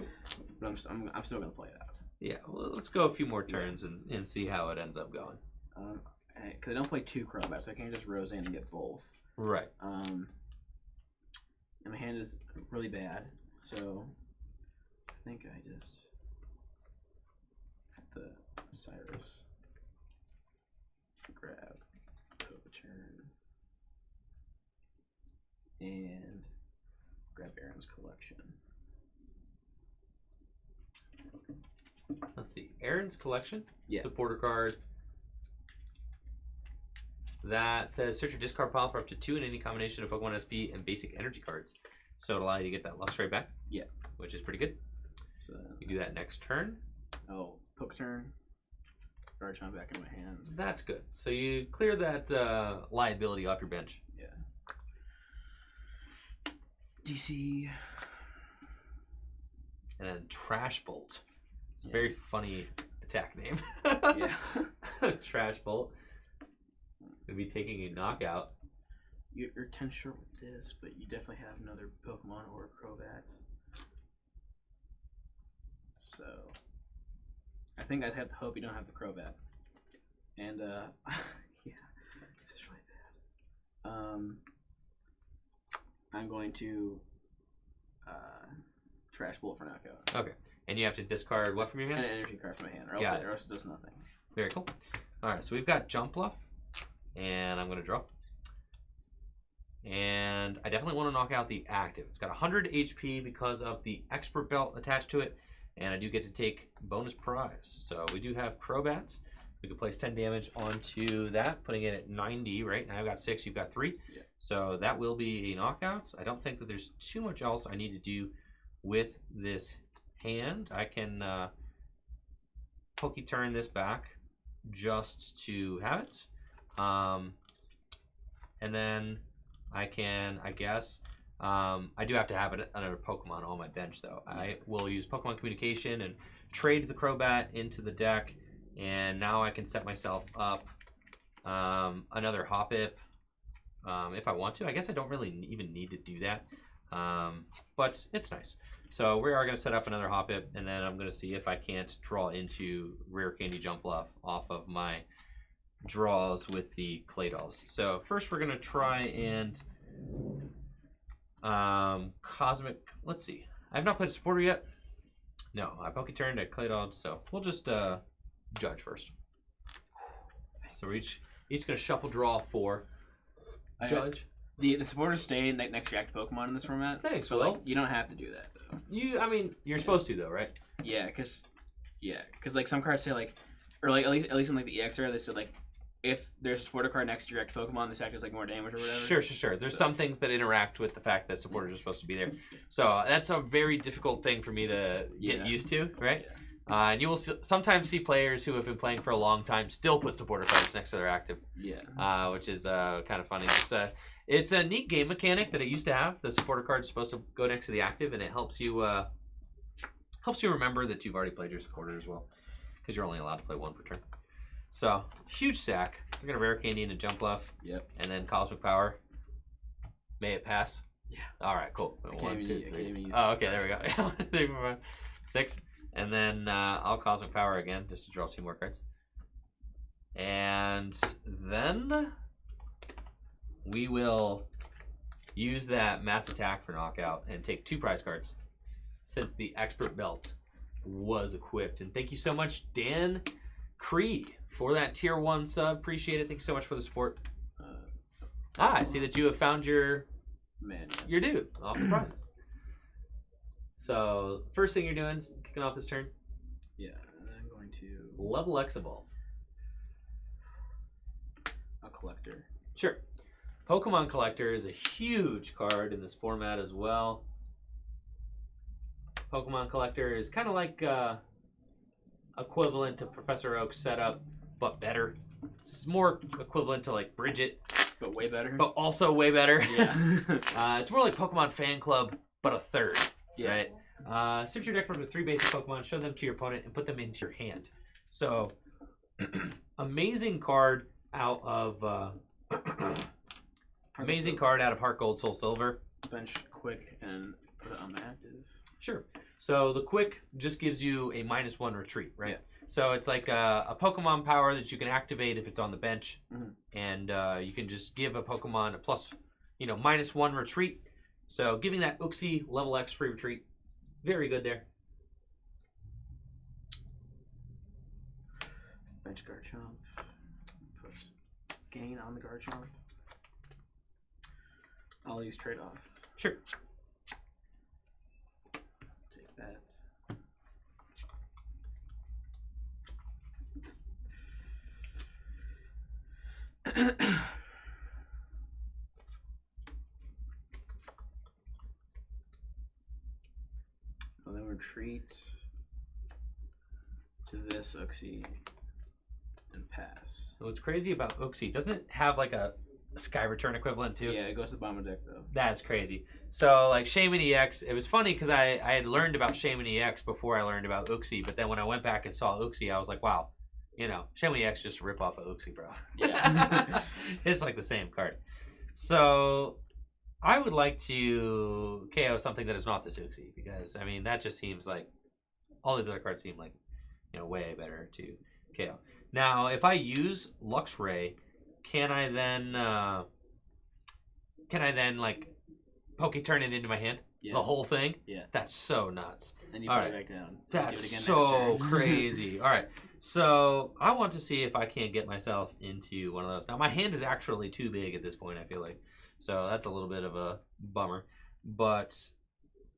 but I'm still gonna play it out. Yeah, well, let's go a few more turns and see how it ends up going. Because I don't play 2 Crobats, so I can't just Rose in and get both. Right. And my hand is really bad, so I think I just have the Cyrus grab, poke a turn, and grab Aaron's collection. Let's see. Aaron's collection. Yeah. Supporter card. That says search your discard pile for up to 2 in any combination of Pokemon SP and basic energy cards. So it'll allow you to get that Luxray back. Yeah. Which is pretty good. So you do that next turn. Oh, poke turn. Garchomp back in my hand. That's good. So you clear that liability off your bench. Yeah. DC. And then Trash Bolt. It's a very funny attack name. Yeah. Trash Bolt. Gonna be taking a knockout. You're 10 short with this, but you definitely have another Pokemon or a Crobat. So I think I'd have to hope you don't have the Crobat. And yeah, this is really bad. I'm going to Trash Bolt for knockout. Okay. And you have to discard what from your hand? And an energy card from my hand, or else it does nothing. Very cool. All right, so we've got Jumpluff, and I'm going to draw. And I definitely want to knock out the active. It's got 100 HP because of the expert belt attached to it, and I do get to take bonus prize. So we do have Crobats. We can place 10 damage onto that, putting it at 90, right? Now I've got 6, you've got 3. Yeah. So that will be a knockout. I don't think that there's too much else I need to do with this hand. I can turn this back just to have it. And then I can, I guess, I do have to have another Pokemon on my bench though. I will use Pokemon Communication and trade the Crobat into the deck, and now I can set myself up another Hoppip if I want to. I guess I don't really even need to do that. But it's nice. So we are going to set up another Hoppip, and then I'm going to see if I can't draw into Rare Candy Jumpluff off of my draws with the clay dolls. So first we're going to try and Cosmic. Let's see. I have not played a supporter yet. No, I Poke turned at clay doll, so we'll just judge first. So we're each going to shuffle draw 4. Judge. The supporters stay next to your active Pokemon in this format. Thanks, Will. Will. Like, you don't have to do that though. I mean, you're supposed to though, right? Yeah, cause like some cards say like, or like at least in like the EX era, they said like, if there's a supporter card next to your active Pokemon, this act is like more damage or whatever. Sure. There's some things that interact with the fact that supporters are supposed to be there. So that's a very difficult thing for me to get used to, right? Yeah. And you will sometimes see players who have been playing for a long time still put supporter cards next to their active. Yeah. Which is kind of funny. It's a neat game mechanic that it used to have. The supporter card is supposed to go next to the active, and it helps you remember that you've already played your supporter as well, because you're only allowed to play 1 per turn. So huge sack. We're gonna Rare Candy into Jumpluff. Yep. And then Cosmic Power. May it pass? Yeah. All right, cool. I 1, 2, 3. Oh, okay, there we go. 1, 2, 3, 4, 5, 6. And then I'll Cosmic Power again, just to draw 2 more cards. And then we will use that Mass Attack for knockout and take 2 prize cards, since the Expert Belt was equipped. And thank you so much, Dan Cree, for that tier 1 sub. Appreciate it. Thank you so much for the support. I see that you have found your dude off the prizes. So first thing you're doing is kicking off this turn. Yeah, and I'm going to level X evolve. A collector. Sure. Pokemon Collector is a huge card in this format as well. Pokemon Collector is kind of like equivalent to Professor Oak's setup, but better. It's more equivalent to like Bridget, but way better. But also way better. Yeah. It's more like Pokemon Fan Club, but a third. Yeah. Right. Search your deck with 3 basic Pokemon, show them to your opponent, and put them into your hand. So, amazing card out of Heart Gold, Soul Silver. Bench Quick and put it on the active. Sure. So the Quick just gives you a -1 retreat, right? Yeah. So it's like a Pokemon power that you can activate if it's on the bench, and you can just give a Pokemon a plus, -1 retreat. So giving that Uxie level X free retreat, very good there. Bench Garchomp. Put gain on the Garchomp. I'll use trade off. Sure. Take that. I'll then retreat to this Uxie and pass. So what's crazy about Uxie, doesn't it have like a Sky Return equivalent too? Yeah, it goes to the bottom of the deck though. That's crazy. So like Shaman EX, it was funny because I had learned about Shaman EX before I learned about Uxie, but then when I went back and saw Uxie, I was like, wow, Shaman EX just a rip off of Uxie, bro. Yeah. It's like the same card. So I would like to KO something that is not this Uxie, because I mean that just seems like all these other cards seem like way better to KO. Now if I use Luxray, can I then like Poke turn it into my hand? Yeah. The whole thing? Yeah. That's so nuts. Then you put it back down. That's so crazy. All right. So I want to see if I can't get myself into one of those. Now my hand is actually too big at this point, I feel like. So that's a little bit of a bummer. But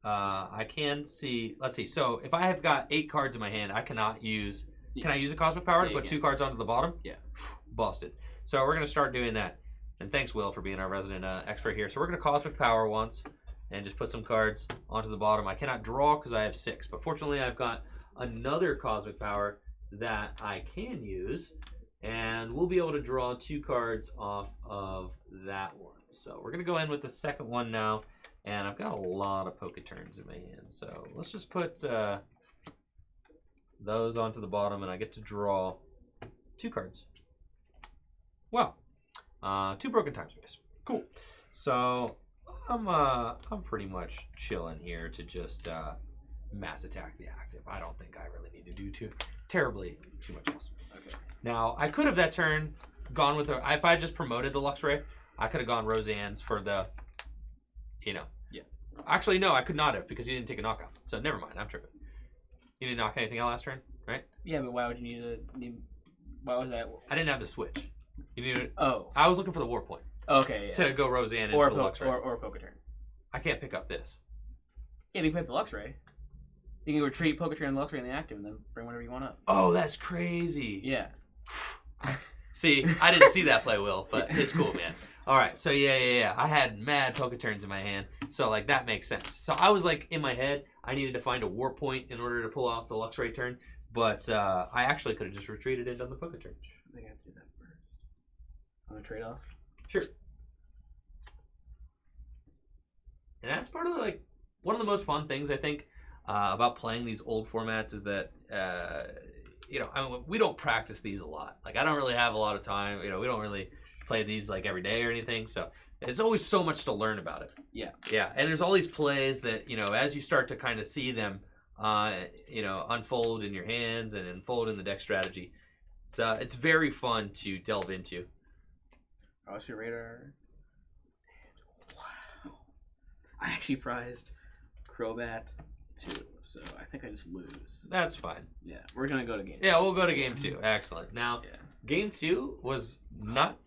I can see, let's see. So if I have got 8 cards in my hand, I cannot use, can I use a Cosmic Power to put 2 cards onto the bottom? Yeah. Busted. So we're going to start doing that. And thanks, Will, for being our resident expert here. So we're going to Cosmic Power once and just put some cards onto the bottom. I cannot draw because I have 6. But fortunately, I've got another Cosmic Power that I can use. And we'll be able to draw 2 cards off of that one. So we're going to go in with the second one now. And I've got a lot of Poke turns in my hand. So let's just put those onto the bottom. And I get to draw 2 cards. Wow. 2 broken time space. Cool. So I'm pretty much chilling here to just mass attack the active. I don't think I really need to do too much else. Okay. Now I could have that turn gone with if I just promoted the Luxray, I could have gone Roseanne's for the, Yeah. Actually, no, I could not have because you didn't take a knockout. So never mind. I'm tripping. You didn't knock anything out last turn, right? Yeah, but why would you why was that? I didn't have the switch. You needed. Oh. I was looking for the war point. Okay. Yeah. To go Roseanne into the Luxray. Or a Poke turn. I can't pick up this. Yeah, but you can pick up the Luxray. You can retreat Poke turn and Luxray in the active, and then bring whatever you want up. Oh, that's crazy. Yeah. See, I didn't see that play, Will, but it's cool, man. All right, so yeah. I had mad Poke turns in my hand, so like that makes sense. So I was like in my head, I needed to find a war point in order to pull off the Luxray turn, but I actually could have just retreated and done the Poke turn. I think I have to do that first. On a trade off. Sure. And that's part of like one of the most fun things I think about playing these old formats is that we don't practice these a lot. Like I don't really have a lot of time. We don't really play these like every day or anything. So it's always so much to learn about it. Yeah. Yeah. And there's all these plays that as you start to kind of see them, unfold in your hands and unfold in the deck strategy. It's very fun to delve into. Cross your radar. Wow. I actually prized Crobat 2, so I think I just lose. That's fine. Yeah, we're going to go to game 2. Yeah, we'll go to game 2. Excellent. Now, game 2 was not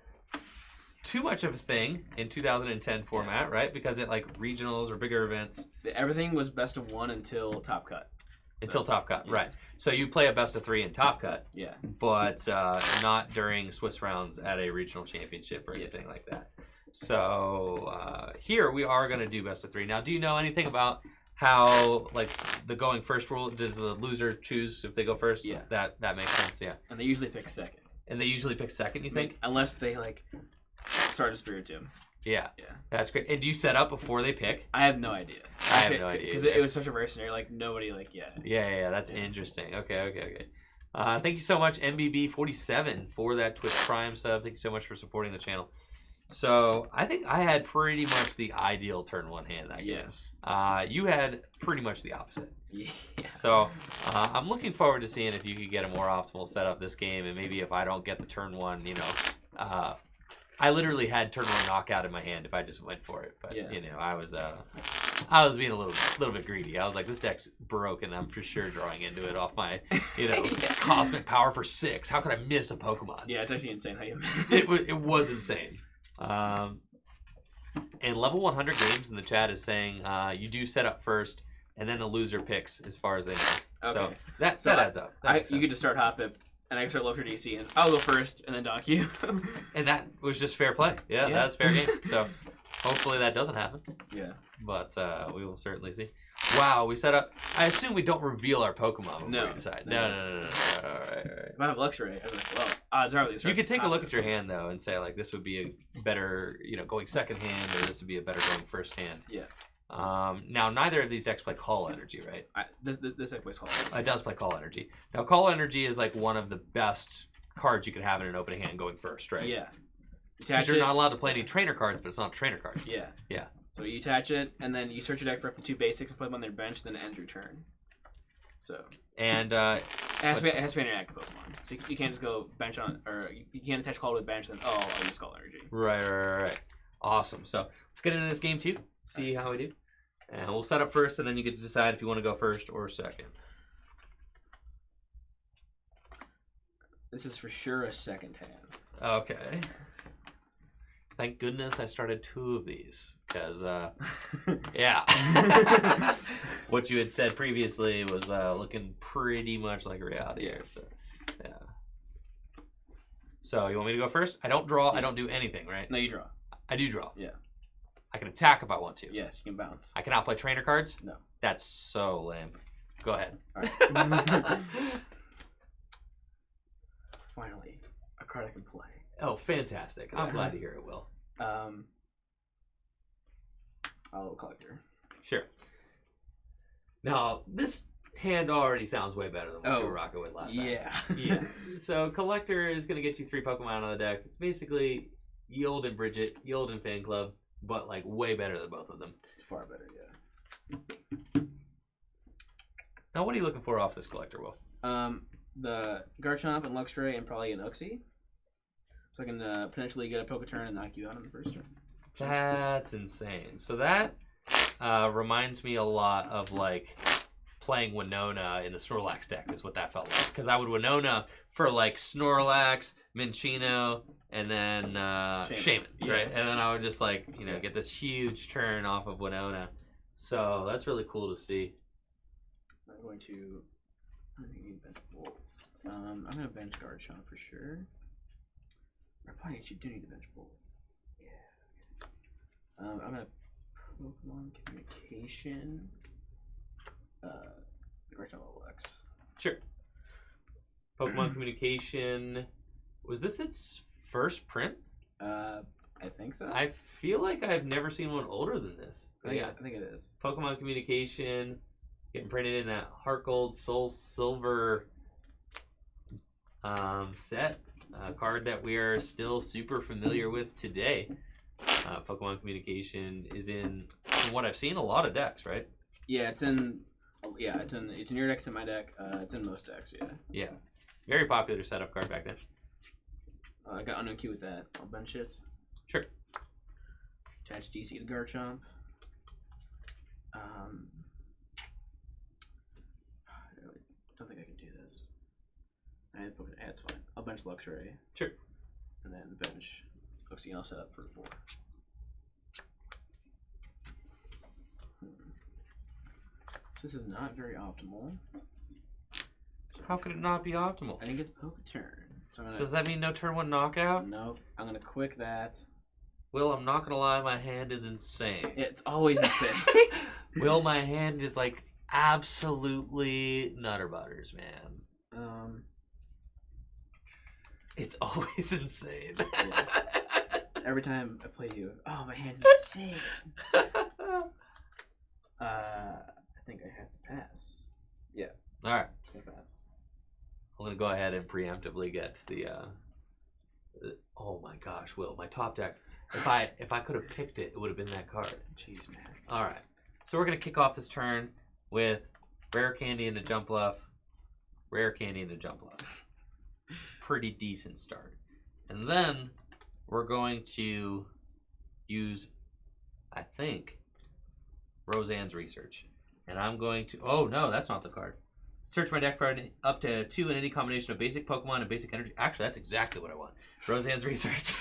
too much of a thing in 2010 format, right? Because it like regionals or bigger events. Everything was best of 1 until Top Cut. Until Top Cut, right. So you play a best of 3 in Top Cut. Yeah. But not during Swiss rounds at a regional championship or anything like that. So here we are going to do best of 3. Now, do you know anything about how like the going first rule? Does the loser choose if they go first? Yeah. That makes sense, yeah. And they usually pick second. And they usually pick second, you think? Unless they like start a Spiritomb. Yeah. That's great. And do you set up before they pick? I have no idea. I have no idea. Because it was such a rare scenario, like nobody Yeah, that's interesting. Okay. Thank you so much, MBB47, for that Twitch Prime sub. Thank you so much for supporting the channel. So I think I had pretty much the ideal turn 1 hand that game. Yes. You had pretty much the opposite. Yeah. So I'm looking forward to seeing if you could get a more optimal setup this game, and maybe if I don't get the turn 1, I literally had turn 1 knockout in my hand if I just went for it. But I was being a little bit greedy. I was like, this deck's broken. I'm for sure drawing into it off my cosmic power for 6. How could I miss a Pokemon? Yeah, it's actually insane how you. It was insane. And level 100 games in the chat is saying you do set up first, and then the loser picks as far as they know. Okay. So that adds up. You get to start Hop It, and I can start low for DC, and I'll go first, and then dock you. And that was just fair play. Yeah, that's fair game. So hopefully that doesn't happen. Yeah. But we will certainly see. Wow, we set up. I assume we don't reveal our Pokemon before we decide. No. All right. If I have Luxray, I was like, well, odds are these. You could take a look at your hand though and say like, this would be a better, going second hand, or this would be a better going first hand. Yeah. Now neither of these decks play Call Energy, right? This deck plays Call Energy. It does play Call Energy. Now Call Energy is like one of the best cards you could have in an opening hand going first, right? Yeah. Because you're not allowed to play any trainer cards, but it's not a trainer card. Yeah. Yeah. So you attach it, and then you search your deck for up to 2 basics and put them on their bench, then end your turn. So. And it has to be an active Pokemon. So you can't just go bench on, or you can't attach Call to a bench, then I'll use Call Energy. Right. Awesome. So let's get into this game too. See how we do. And we'll set up first, and then you get to decide if you want to go first or second. This is for sure a second hand. Okay. Thank goodness I started 2 of these, because, what you had said previously was looking pretty much like reality here, so, yeah. So, you want me to go first? I don't draw, I don't do anything, right? No, you draw. I do draw. Yeah. I can attack if I want to. Yes, you can bounce. I cannot play trainer cards? No. That's so lame. Go ahead. All right. Finally, a card I can play. Oh, fantastic. I'm glad to hear it, Will. Collector. Sure. Now, this hand already sounds way better than what you were rocking with last time. Yeah. So, Collector is going to get you 3 Pokemon on the deck. Basically, Yold and Bridget, Yold and Fan Club, but like way better than both of them. Far better, yeah. Now, what are you looking for off this collector, Will? The Garchomp and Luxray and probably an Uxie. So I can potentially get a Poketurn and knock you out on the first turn. That's insane. So that reminds me a lot of like playing Winona in the Snorlax deck is what that felt like. Because I would Winona for like Snorlax, Minccino, and then Shaman, right? And then I would just like, you know, get this huge turn off of Winona. So that's really cool to see. I'm going to bench Wolf. I'm going to bench Garchomp for sure. I probably actually do need to bench Wolf. Yeah. I'm going to Pokemon Communication. Garchomp Lex. Sure. Pokemon Communication. Was this its first print? I think so. I feel like I've never seen one older than this. I think it is. Pokemon Communication, getting printed in that Heart Gold, Soul Silver set. A card that we are still super familiar with today. Pokemon Communication is in, from what I've seen, a lot of decks, right? Yeah, it's in your deck, it's in my deck. It's in most decks, yeah. Yeah. Very popular setup card back then. I got unknown key with that. I'll bench it. Sure. Attach DC to Garchomp. I don't think I can do this. It's fine. I'll bench Luxray. Sure. And then bench Luxray, and I'll set up for 4. So this is not very optimal. So How could it not be optimal? I didn't get the Poketurn. So Does that mean no turn 1 knockout? Nope. I'm going to quick that. Will, I'm not gonna lie, my hand is insane. It's always insane. Will, my hand is like absolutely nutter butters, man. It's always insane. Yeah. Every time I play you, oh, my hand's insane. I think I have to pass. Yeah. All right. Just gonna pass. I'm gonna go ahead and preemptively get the. Oh my gosh, Will, my top deck. If I could have picked it, it would have been that card. Jeez, man. All right. So we're gonna kick off this turn with Rare Candy and a Jumpluff. Rare Candy and a Jumpluff. Pretty decent start. And then we're going to use, I think, Roseanne's Research. And I'm going to... Oh, no, that's not the card. Search my deck for up to 2 in any combination of basic Pokemon and basic energy. Actually, that's exactly what I want. Roseanne's Research.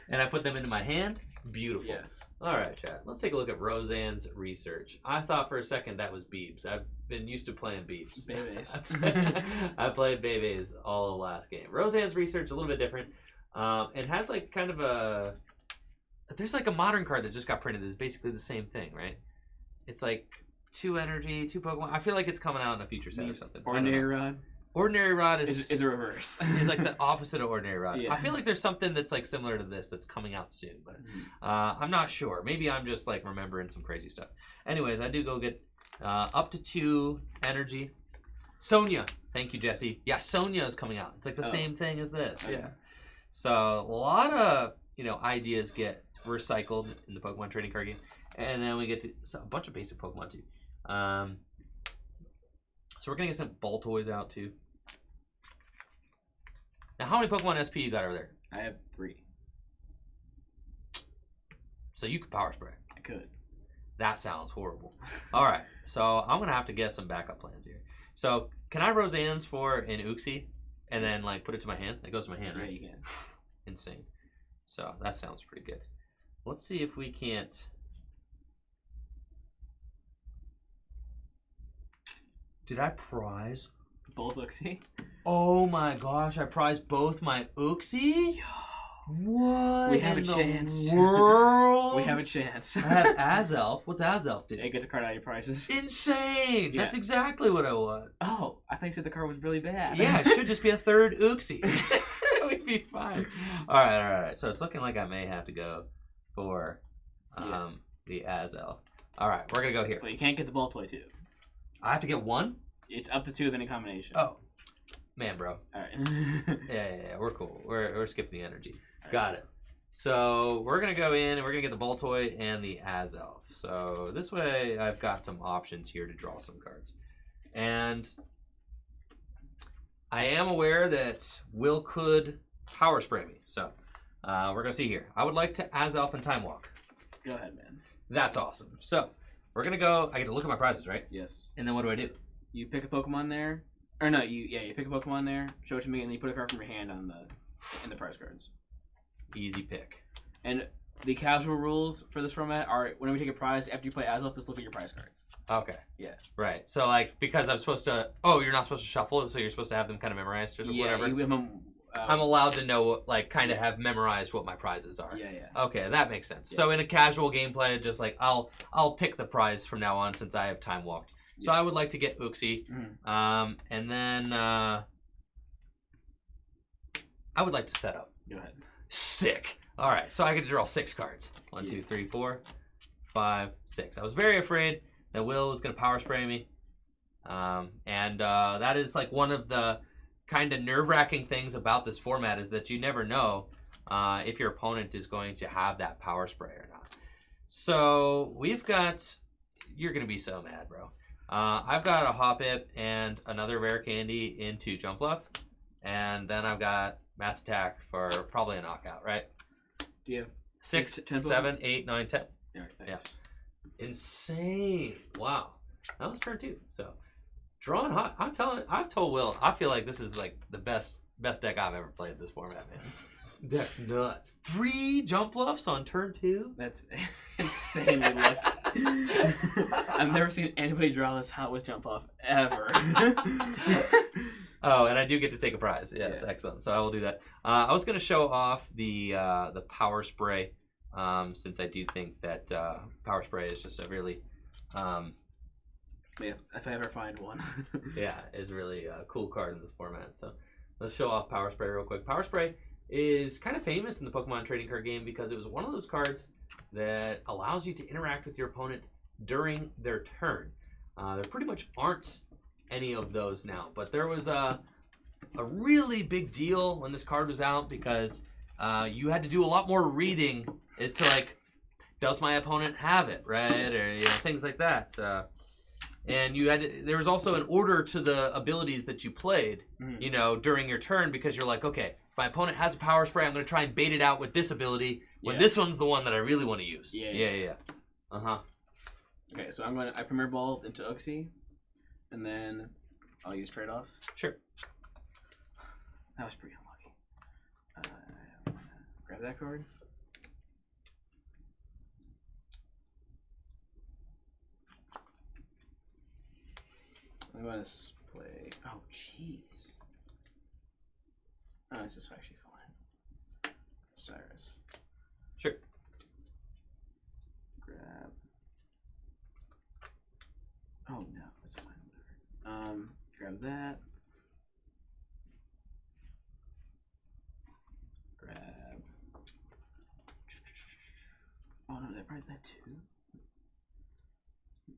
And I put them into my hand. Beautiful. Yes. All right, chat. Let's take a look at Roseanne's Research. I thought for a second that was Beebs. I've been used to playing Beebs. Bebes. I played Bebes all last game. Roseanne's Research, a little bit different. It has like kind of a... There's like a modern card that just got printed that's basically the same thing, right? It's like 2 energy, 2 Pokemon. I feel like it's coming out in a future set or something. Ordinary Rod? Ordinary Rod is a reverse. Is like the opposite of Ordinary Rod. Yeah. I feel like there's something that's like similar to this that's coming out soon, but I'm not sure. Maybe I'm just like remembering some crazy stuff. Anyways, I do go get up to 2 energy. Sonia. Thank you, Jesse. Yeah, Sonia is coming out. It's like the same thing as this. Okay. Yeah. So a lot of ideas get recycled in the Pokemon trading card game, and then we get to a bunch of basic Pokemon too. So we're gonna get some Baltoys out too. Now, how many Pokemon SP you got over there? I have 3. So you could Power Spray. I could. That sounds horrible. All right, so I'm gonna have to get some backup plans here. So can I Roseanne's for an Uxie and then like put it to my hand? It goes to my hand, right? Yeah, you can. Insane. So that sounds pretty good. Let's see if we can't. Did I prize? Both Luxray? Oh my gosh, I prized both my Uxie? What? We have a chance. World? We have a chance. I have Azelf. What's Azelf do? It gets a card out of your prizes. Insane! Yeah. That's exactly what I want. Oh, I think you said the card was really bad. Yeah, it should just be a 3rd Uxie. We'd be fine. All right. So it's looking like I may have to go for the Azelf. All right, we're going to go here. But you can't get the Baltoy too. I have to get 1? It's up to 2 of any combination. Oh. Man, bro. All right. Yeah, we're cool. We're skipping the energy. Got it. So we're going to go in and we're going to get the Baltoy and the Azelf. So this way I've got some options here to draw some cards. And I am aware that Will could Power Spray me. So we're going to see here. I would like to Azelf and Time Walk. Go ahead, man. That's awesome. So we're going to go. I get to look at my prizes, right? Yes. And then what do I do? You pick a Pokemon there. Or no, you pick a Pokemon there, show it to me, and then you put a card from your hand on in the prize cards. Easy pick. And the casual rules for this format are whenever you take a prize, after you play Azelf, just look at your prize cards. Okay. Yeah. Right. So, like, because I'm supposed to... Oh, you're not supposed to shuffle, so you're supposed to have them kind of memorized or whatever? Yeah, I'm allowed to know, like, kind of have memorized what my prizes are. Yeah. Okay, that makes sense. Yeah. So, in a casual gameplay, just like, I'll pick the prize from now on since I have time walked. So, I would like to get Uxie. Mm-hmm. And then... I would like to set up. Go ahead. Sick. All right, so I get to draw 6 cards. 1, 2, 3, 4, 5, 6. I was very afraid that Will was going to Power Spray me. And that is like one of the kind of nerve-wracking things about this format is that you never know if your opponent is going to have that Power Spray or not. So we've got... You're going to be so mad, bro. I've got a Hoppip and another Rare Candy into Jumpluff. And then I've got Mass Attack for probably a knockout, right? Do you have 6, 10 7, 8, 9, 10. All right, thanks. Yeah. Insane. Wow. That was turn 2. So drawing hot. I've told Will, I feel like this is like the best deck I've ever played this format, man. Deck's nuts. 3 Jumpluffs on turn 2? That's insanely lucky. I've never seen anybody draw this hot with Jumpluff ever. Oh, and I do get to take a prize. Yes, yeah. Excellent. So I will do that. I was going to show off the Power Spray, since I do think that Power Spray is just a really, if I ever find one, yeah, is really a cool card in this format. So let's show off Power Spray real quick. Power Spray is kind of famous in the Pokemon trading card game because it was one of those cards that allows you to interact with your opponent during their turn. There pretty much aren't any of those now, but there was a really big deal when this card was out because you had to do a lot more reading as to like, does my opponent have it, right, or things like that. And you had to, there was also an order to the abilities that you played, during your turn because you're like, okay, if my opponent has a Power Spray, I'm going to try and bait it out with this ability when this one's the one that I really want to use. Yeah. Okay, so I Premier Ball into Uxie. And then I'll use trade-off. Sure. That was pretty unlucky. Grab that card. I'm going to play... Oh, jeez. Oh, this is actually fine. Cyrus. Sure. Grab... Oh, no. That's fine. Grab that. Grab. Oh no, that probably that too.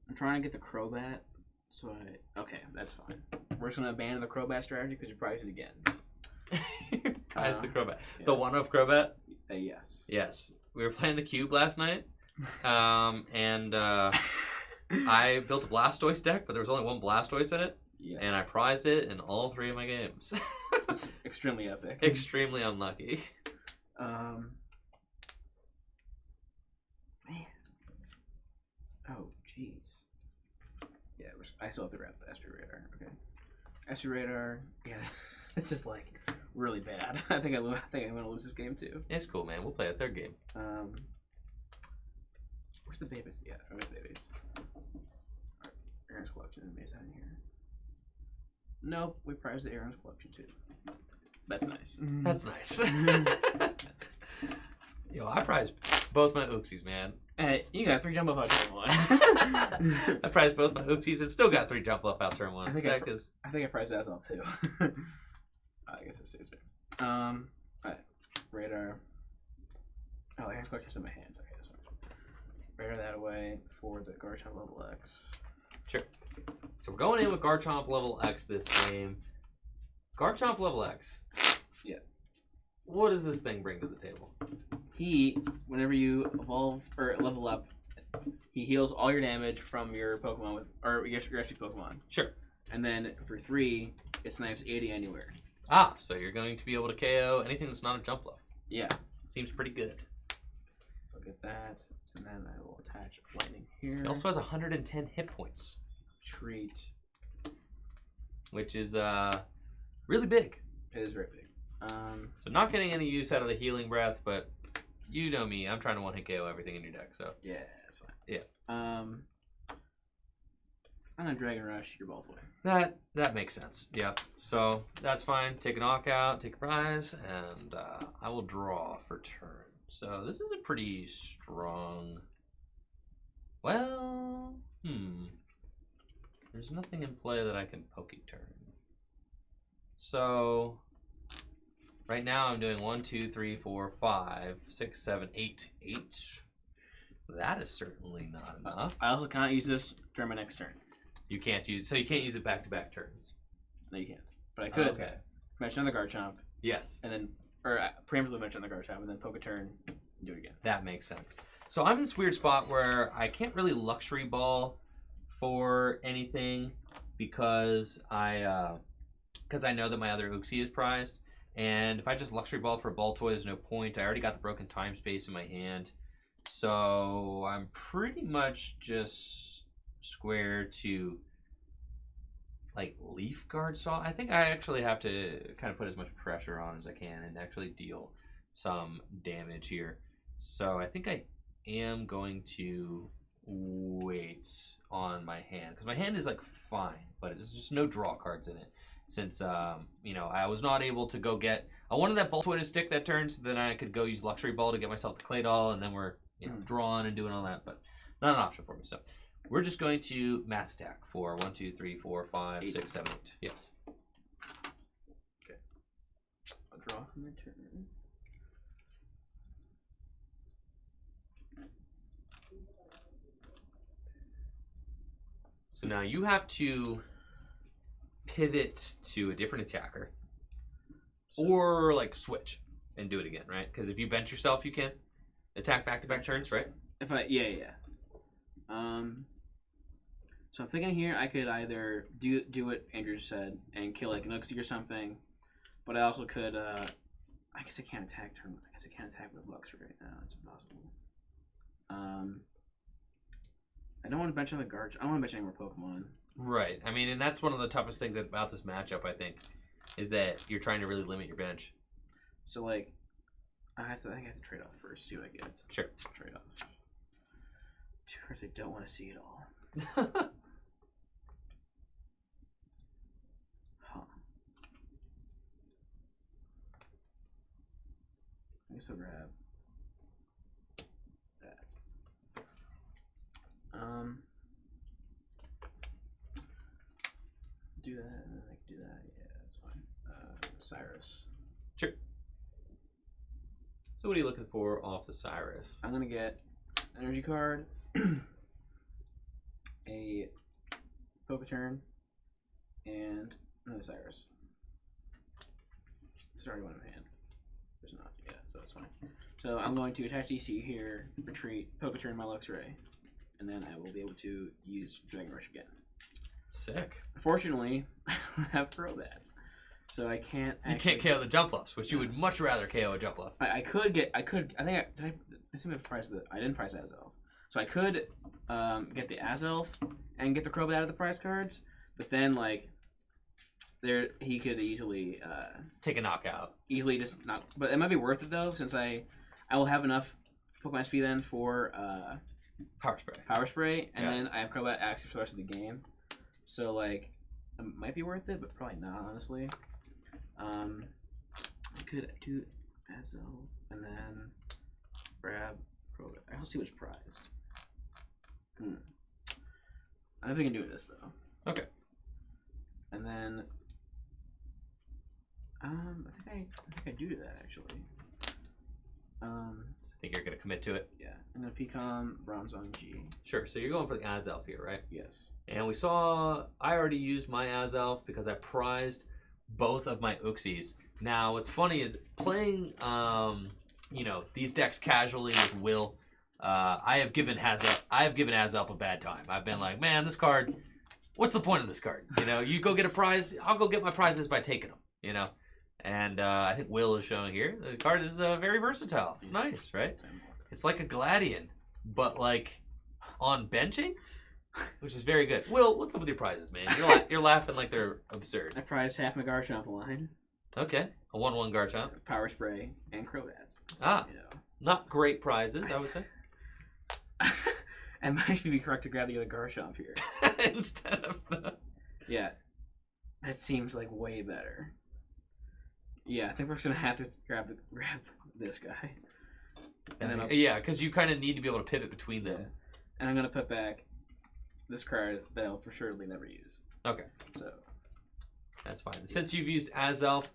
I'm trying to get the Crobat, so okay, that's fine. We're just gonna abandon the Crobat strategy because you prize it again. Prize the Crobat. Yeah. The one-off Crobat? Yes. Yes. We were playing the Cube last night, and I built a Blastoise deck, but there was only one Blastoise in it. Yeah. And I prized it in all 3 of my games. It's extremely epic. Extremely unlucky. Man. Oh, jeez. Yeah, I still have to grab the SP Radar. Okay. SP Radar. Yeah, this is like really bad. I think I'm gonna lose this game too. It's cool, man. We'll play a 3rd game. Where's the babies? Yeah, where's the babies? Aaron's collection is based out in here. Nope, we prized the Aaron's collection too. That's nice. That's nice. Yo, I prized both my Uxies, man. Hey, you got 3 Jumpluff out turn 1. I prized both my Uxies and still got 3 Jumpluff out turn 1. I think I prized Azelf too. I guess it's easier. Alright. Radar. Oh, Aaron's collection's in my hand. Okay, that's fine. Radar that away for the Garchomp level X. Sure. So we're going in with Garchomp level X this game. Garchomp level X. Yeah. What does this thing bring to the table? Whenever you evolve or level up, he heals all your damage from your Pokemon or your rescue Pokemon. Sure. And then for 3, it snipes 80 anywhere. Ah, so you're going to be able to KO anything that's not a Jumpluff. Yeah. Seems pretty good. I'll get that, and then I will attach lightning here. He also has 110 hit points. Treat. Which is really big. It is very big. So not getting any use out of the healing breath, but you know me, I'm trying to one-hit KO everything in your deck, so. Yeah, that's fine. Yeah. I'm gonna Dragon Rush your balls away. That makes sense. Yeah. So that's fine. Take a knockout, take a prize, and I will draw for turn. So this is a pretty strong. Well, there's nothing in play that I can Poke-turn. So right now I'm doing 1, 2, 3, 4, 5, 6, 7, 8 each. That is certainly not enough. I also can't use this during my next turn. You can't use so you can't use it back-to-back turns. No, you can't. But I could. Okay. Mention the Garchomp. Yes. And then, or preemptively mention the Garchomp, and then poke a turn and do it again. That makes sense. So I'm in this weird spot where I can't really Luxray Ball for anything because I know that my other Uxie is prized. And if I just Luxray Ball for a ball toy, there's no point. I already got the broken time space in my hand. So I'm pretty much just square to like Leaf Guard Saw. I think I actually have to kind of put as much pressure on as I can and actually deal some damage here. So I think I am going to wait on my hand because my hand is like fine, but there's just no draw cards in it since you know, I was not able to go get. I wanted that ball toy to stick that turn so then I could go use Luxray Ball to get myself the Clay Doll, and then we're drawing and doing all that, but not an option for me. So we're just going to mass attack for 1, 2, 3, 4, 5, 6, 7, 8. Yes. Okay. I'll draw from my turn. So now you have to pivot to a different attacker, or like switch and do it again, right? Because if you bench yourself, you can attack back-to-back turns, right? If I yeah. So I'm thinking here I could either do what Andrew said and kill like an Uxie or something, but I also could I guess I can't attack turn. I guess I can't attack with Luxray right now. It's impossible. I don't want to bench on the Garch. I don't want to bench any more Pokemon. Right. I mean, and that's one of the toughest things about this matchup, I think, is that you're trying to really limit your bench. So like, I think I have to trade off first. See what I get. Sure. Trade off. Two cards I don't want to see at all. Huh. I guess I'll grab that. Do that, and then I can do that. Yeah, that's fine. Cyrus. Sure. So what are you looking for off the Cyrus? I'm gonna get an energy card, a Poke-turn, and another Cyrus. There's already one in my hand. There's not. Yeah, so it's fine. So I'm going to attach DC here, retreat, Poke-turn my Luxray, and then I will be able to use Dragon Rush again. Sick. Unfortunately, I don't have Crobats, so I can't. You can't KO the Jumpluffs, which you would much rather KO a Jumpluff. I could get. I think I think I priced the. I didn't price Azelf, so I could get the Azelf and get the Crobat out of the prize cards. But then like, he could easily take a knockout. Easily just not. But it might be worth it though, since I will have enough Pokemon SP then for Power Spray. Power Spray, and then I have Crobat access for the rest of the game. So like, it might be worth it, but probably not, honestly. I could do Azelf and then grab Crobat. I'll see what's prized. I don't know if I can do this though. Okay. And then I think I do that actually. I think you're gonna commit to it. Yeah, I'm gonna Pecom Bronzong G. Sure. So you're going for the Azelf here, right? Yes. And we saw I already used my Azelf because I prized both of my Uxies. Now what's funny is playing you know, these decks casually with Will. I have given Azelf a bad time. I've been like, man, this card. What's the point of this card? You know, you go get a prize. I'll go get my prizes by taking them. You know, and I think Will is showing here. The card is very versatile. It's nice, right? It's like a Gladian, but like on benching, which is very good. Will, what's up with your prizes, man? You're laughing like they're absurd. I prized half my Garchomp line. Okay, a 1/1 Garchomp. Power Spray and Croats. Ah, You know. not great prizes, I would say. I might be correct to grab the other Garchomp here. Instead of the... Yeah. That seems like way better. Yeah, I think we're just gonna have to grab this guy. And then yeah, because you kind of need to be able to pivot between them. Yeah. And I'm gonna put back this card that I'll for surely never use. Okay. So That's fine. Since you've used Azelf,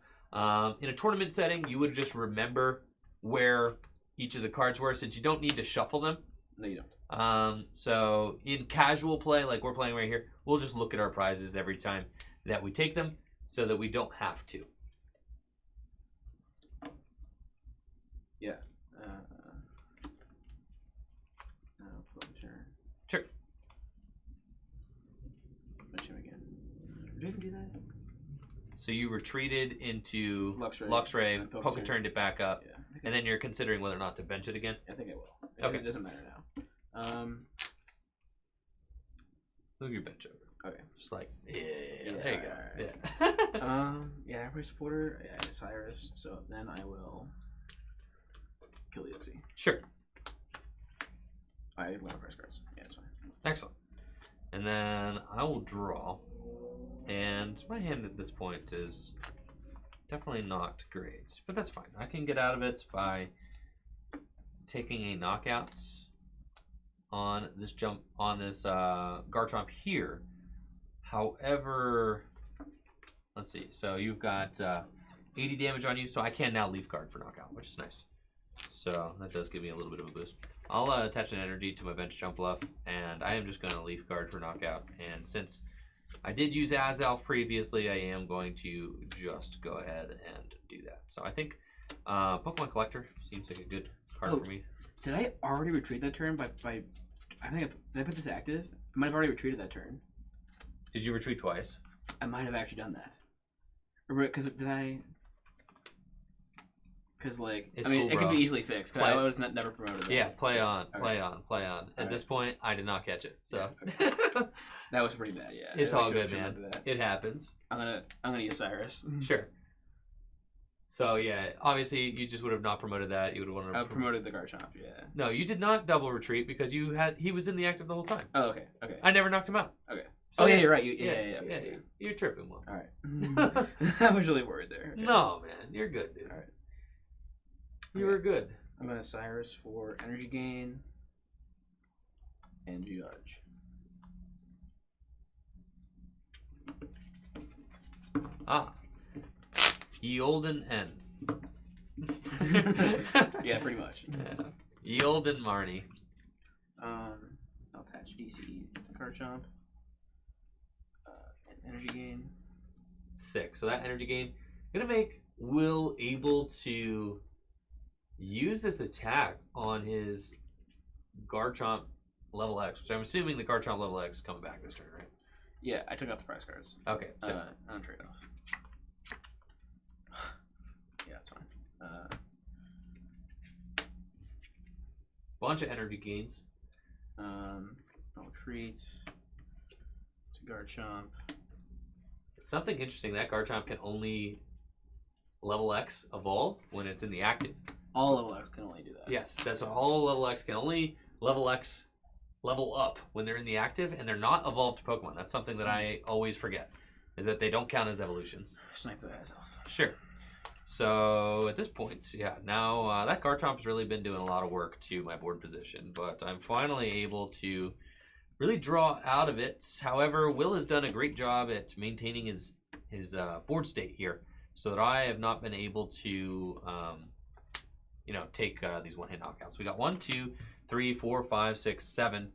in a tournament setting, you would just remember where each of the cards were, since you don't need to shuffle them. no, you don't. So in casual play, like we're playing right here, we'll just look at our prizes every time that we take them, so that we don't have to. Yeah. Sure. Mention him again. Did we even do that? So you retreated into Luxray, Luxray, and poker turned it back up, Yeah. and then you're considering whether or not to bench it again. I think I will. Okay. It doesn't matter now. Move your bench over. Okay. Just like, yeah, Yeah, there you go. alright. Yeah. Yeah, every supporter. Yeah, Cyrus. So then I will kill the Oxy. Sure. I have one press cards. Yeah, it's fine. Excellent. And then I will draw. And my hand at this point is definitely not great. But that's fine. I can get out of it by taking a knockout on this Garchomp here. However, let's see. So you've got 80 damage on you, so I can now leaf guard for knockout, which is nice. So that does give me a little bit of a boost. I'll attach an energy to my bench Jumpluff, and I am just going to leaf guard for knockout. And since I did use Azelf previously, I am going to just go ahead and do that. So I think Pokemon Collector seems like a good card for me. Did I already retreat that turn by I think did I put this active? I might have already retreated that turn. Did you retreat twice? I might have actually done that. Because did I? Because like It's I mean, cool, it bro. could be easily fixed. Cause I was never promoted. That. Yeah, play on, Okay. play on, play on. At this point, I did not catch it, so That was pretty bad. Yeah, it's I all should've good, man. remembered that. It happens. I'm gonna use Cyrus. Sure. So yeah, obviously you just would have not promoted that. You would have wanted to. I promoted the Garchomp. Yeah. No, you did not double retreat because he was in the active the whole time. Oh, okay. Okay. I never knocked him out. Okay. So Oh yeah, you're right. Yeah. You're tripping, one. All right. I was really worried there. Okay. No, man, you're good, dude. All right. You were good. I'm gonna Cyrus for energy gain and judge. Ye olden N. Yeah, pretty much. Yeah. Ye olden Marnie. I'll attach DC Garchomp. And energy gain. Sick. So that energy gain gonna make Will able to use this attack on his Garchomp level X, which I'm assuming the Garchomp level X is coming back this turn, right? Yeah, I took out the prize cards. Okay. So On trade off. Yeah, that's fine. bunch of energy gains. I'll treat to Garchomp. Something interesting, that Garchomp can only level X evolve when it's in the active. All level X can only do that. Yes, that's what all level X can only level X level up when they're in the active, and they're not evolved Pokemon. That's something that I always forget, is that they don't count as evolutions. Snipe the ass off. Sure. So at this point, yeah, now that Garchomp's really been doing a lot of work to my board position, but I'm finally able to really draw out of it. However, Will has done a great job at maintaining his board state here, so that I have not been able to, take these one-hit knockouts. We got 1, 2, 3, 4, 5, 6, 7.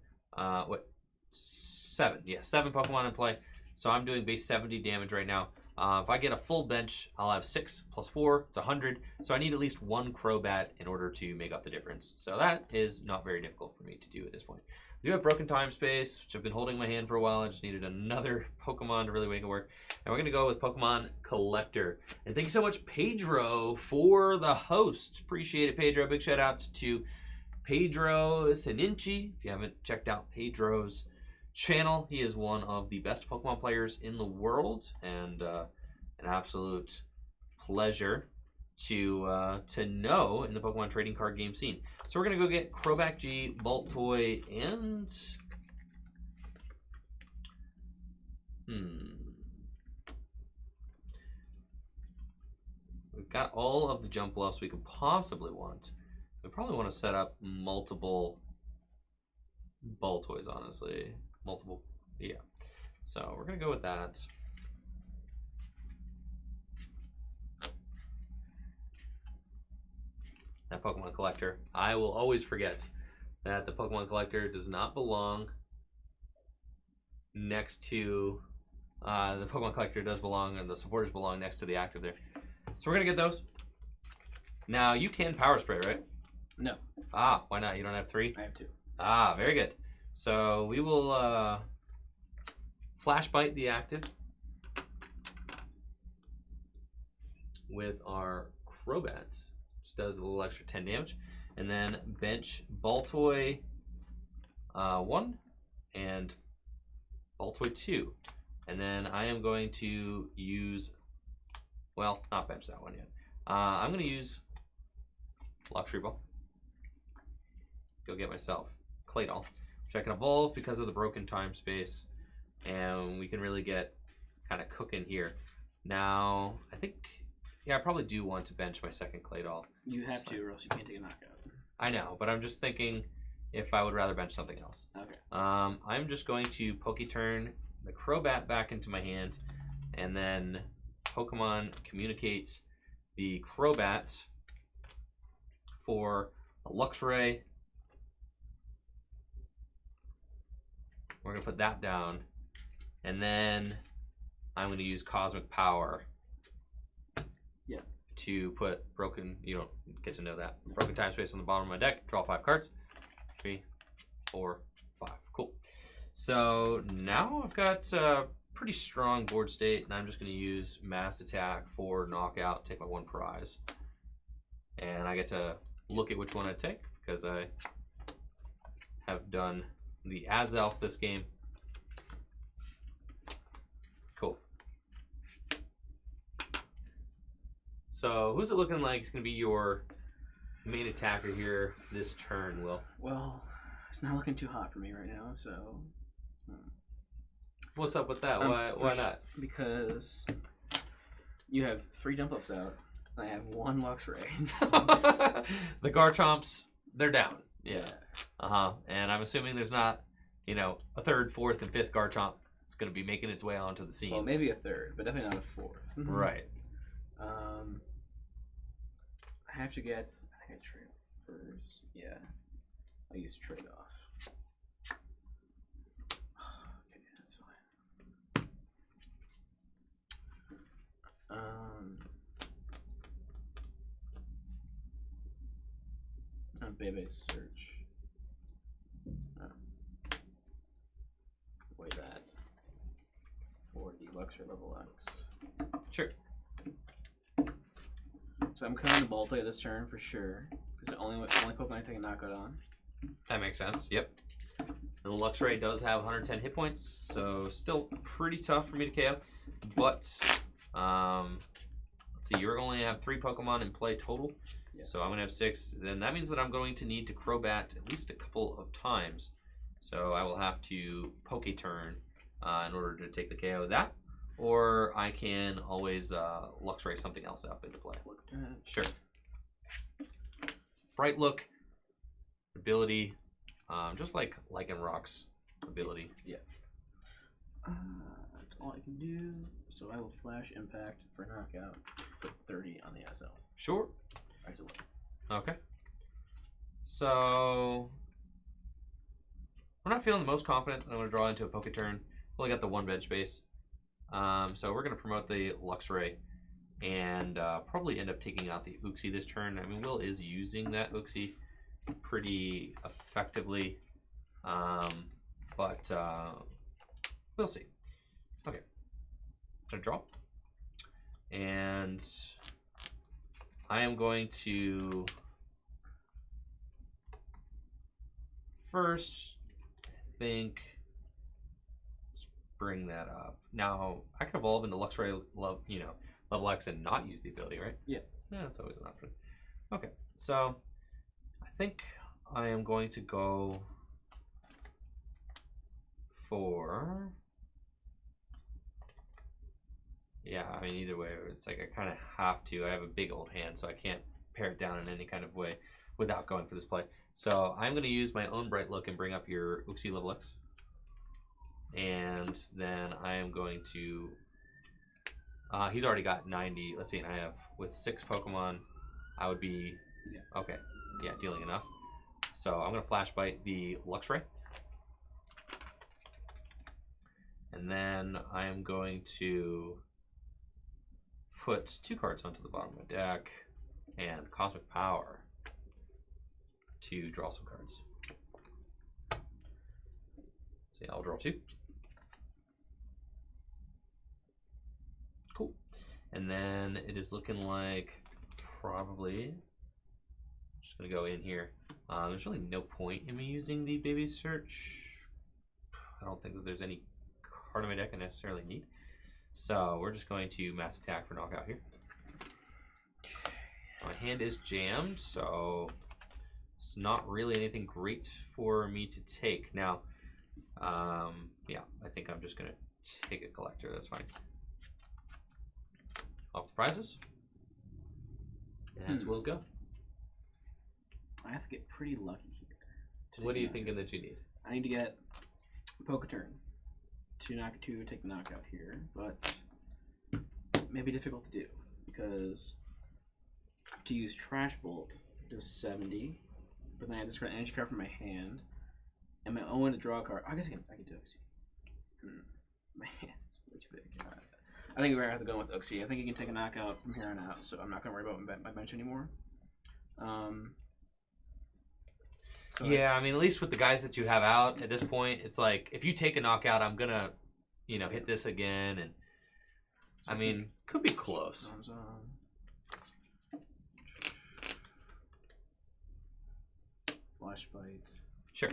7. Yeah, 7 Pokemon in play. So I'm doing base 70 damage right now. If I get a full bench, I'll have 6 plus 4. It's 100. So I need at least 1 Crobat in order to make up the difference. So that is not very difficult for me to do at this point. I do have Broken Time Space, which I've been holding in my hand for a while. I just needed another Pokemon to really make it work. And we're going to go with Pokemon Collector. And thank you so much, Pedro, for the host. Appreciate it, Pedro. Big shout out to Pedro Seninci. If you haven't checked out Pedro's channel, he is one of the best Pokemon players in the world, and an absolute pleasure to know in the Pokemon trading card game scene. So we're gonna go get Crobat G, Baltoy, and we've got all of the Jumpluffs we could possibly want. We probably want to set up multiple Baltoys, honestly. Multiple, yeah. So we're gonna go with that. That Pokemon Collector. I will always forget that the Pokemon Collector does not belong next to the Pokemon Collector does belong, and the supporters belong next to the active there. So we're gonna get those. Now you can Power Spray, right? No. Ah, why not? You don't have 3? I have 2. Ah, very good. So we will Flash Bite the active with our Crobat, which does a little extra 10 damage, and then bench Baltoy 1 and Baltoy 2, and then I am going to use, well, not bench that one yet. I'm going to use Luxray Ball. Go get myself Claydol, which I can evolve because of the Broken Time Space, and we can really get kind of cooking here. Now, I think, yeah, I probably do want to bench my second Claydol. You have to, or else you can't take a knockout. I know, but I'm just thinking if I would rather bench something else. Okay. I'm just going to Poketurn the Crobat back into my hand, and then Pokemon communicates the Crobat for a Luxray. We're going to put that down, and then I'm going to use Cosmic Power. Yeah. To put Broken, you don't get to know that. Broken Time Space on the bottom of my deck, draw 5 cards. 3, 4, 5. Cool. So now I've got a pretty strong board state, and I'm just going to use Mass Attack for Knockout, take my 1 prize. And I get to look at which one I take, because I have done the Azelf this game. Cool. So who's it looking like is going to be your main attacker here this turn, Will? Well, it's not looking too hot for me right now, so... What's up with that? Why not? Because you have 3 Jumpluffs out. I have 1 Luxray. The Garchomps, they're down. Yeah. And I'm assuming there's not, you know, a 3rd, 4th, and 5th Garchomp that's going to be making its way onto the scene. Well, maybe a 3rd, but definitely not a 4th. Right. I have to get, I think I trade off first. Yeah. I use trade off. Okay, that's fine. Baby search. Wait that for the Luxray level X. Sure. So I'm coming to Baltoy this turn for sure. Because the only Pokemon I take a knockout on. That makes sense. Yep. And the Luxray does have 110 hit points, so still pretty tough for me to KO. But let's see, you're only have 3 Pokemon in play total. Yeah. So I'm gonna have 6. Then that means that I'm going to need to Crobat at least a couple of times. So I will have to Poketurn in order to take the KO of that. Or I can always Luxray something else up into play. Sure. Bright Look, ability, just like Lycanroc's ability. Yeah. That's all I can do. So I will Flash Impact for knockout. Put 30 on the SL. Sure. Excellent. Okay. So I'm not feeling the most confident. I'm going to draw into a Poketurn. Only got the 1 bench space. So we're going to promote the Luxray and probably end up taking out the Uxie this turn. I mean, Will is using that Uxie pretty effectively, but we'll see. Okay, gonna draw, and I am going to first, I think, bring that up. Now I can evolve into Luxray, level X and not use the ability, right? Yeah. Yeah, that's always an option. Okay, so I think I am going to go for. Yeah, I mean, either way, it's like I kind of have to. I have a big old hand, so I can't pare it down in any kind of way without going for this play. So I'm going to use my own Bright Look and bring up your Uxie level X. And then I am going to... he's already got 90. Let's see, and I have, with 6 Pokemon, I would be... Yeah. Okay, yeah, dealing enough. So I'm going to Flash Bite the Luxray. And then I am going to put 2 cards onto the bottom of my deck and Cosmic Power to draw some cards. So yeah, I'll draw 2. Cool. And then it is looking like probably just gonna go in here. There's really no point in me using the Baby Search. I don't think that there's any card in my deck I necessarily need. So we're just going to Mass Attack for knockout here. My hand is jammed, so it's not really anything great for me to take. Now, yeah, I think I'm just going to take a collector. That's fine. Off the prizes. And that's Will's go. I have to get pretty lucky here. What are you thinking that you need? I need to get Poketurn to take the knockout here, but it may be difficult to do because to use Trash Bolt does 70, but then I have to discard an energy card from my hand, and my own to draw a card. I guess I can do Uxie. My hand is way too big. I think we're gonna have to go with Uxie. I think he can take a knockout from here on out, so I'm not gonna worry about my bench anymore. So yeah, I mean, at least with the guys that you have out at this point, it's like if you take a knockout, I'm gonna, hit this again, and so I mean, could be close. Flash Bite. Sure.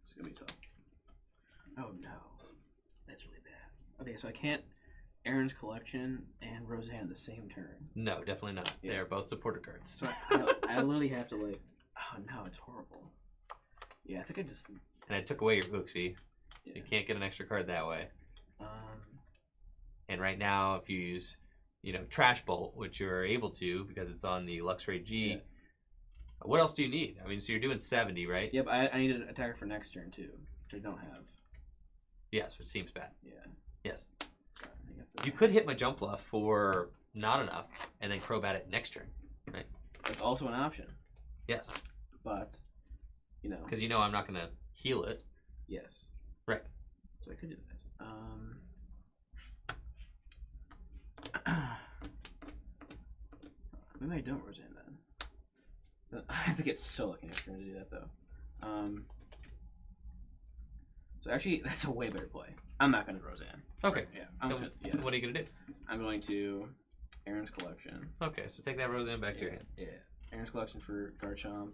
It's gonna be tough. Oh no, that's really bad. Okay, so I can't Aaron's Collection and Roseanne at the same turn. No, definitely not. Yeah. They're both supporter cards. So I literally have to like. Oh no, it's horrible. Yeah, I think I just. And I took away your Uxie, so you can't get an extra card that way. And right now, if you use, Trash Bolt, which you're able to because it's on the Luxray G. Yeah. What else do you need? I mean, so you're doing 70, right? Yep, I need an attacker for next turn too, which I don't have. Yes, which seems bad. Yeah. Yes. Sorry, you could hit my Jumpluff for not enough, and then Crobat it next turn, right? That's also an option. Yes. But, because I'm not going to heal it. Yes. Right. So I could do that. Maybe I don't Roseanne then. I have to get so lucky next turn to do that though. So actually, that's a way better play. I'm not going to Roseanne. Okay. Yeah. What are you going to do? I'm going to Aaron's Collection. Okay, so take that Roseanne back to your hand. Yeah. Aaron's Collection for Garchomp.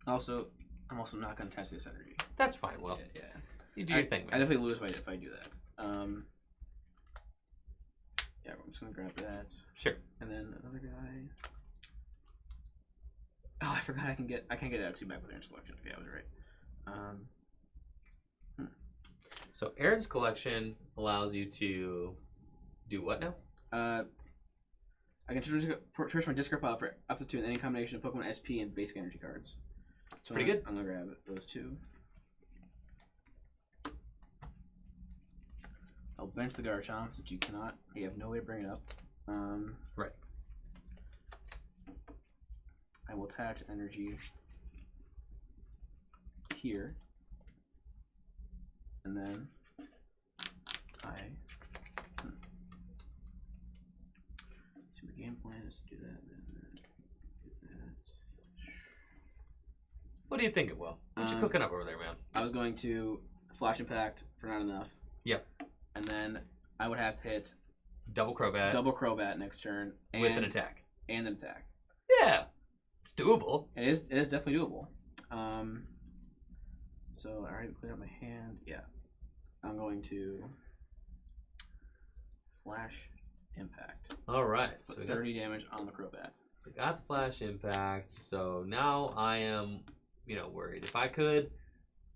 Also, I'm also not going to test this energy. That's fine. Well, yeah. You do your thing, man. I definitely lose if I do that. Yeah, I'm just going to grab that. Sure. And then another guy. Oh, I forgot I can't get actually back with Aaron's Collection. Okay, I was right. So Aaron's Collection allows you to do what now? I can search my discard pile for up to 2 in any combination of Pokemon SP and basic energy cards. So pretty good. I'm gonna grab those 2. I'll bench the Garchomp since you cannot. You have no way to bring it up. Right. I will attach energy here, and then so the game plan is to do that. Do that. What do you think it will? What you cooking up over there, man? I was going to Flash Impact for not enough. Yep. And then I would have to hit Double Crobat next turn with an attack. And an attack. Yeah, it's doable. It is definitely doable. So I already cleared out my hand. Yeah. I'm going to Flash Impact. All right. So Put 30 damage on the Crobat. We got the Flash Impact. So now I am, worried. If I could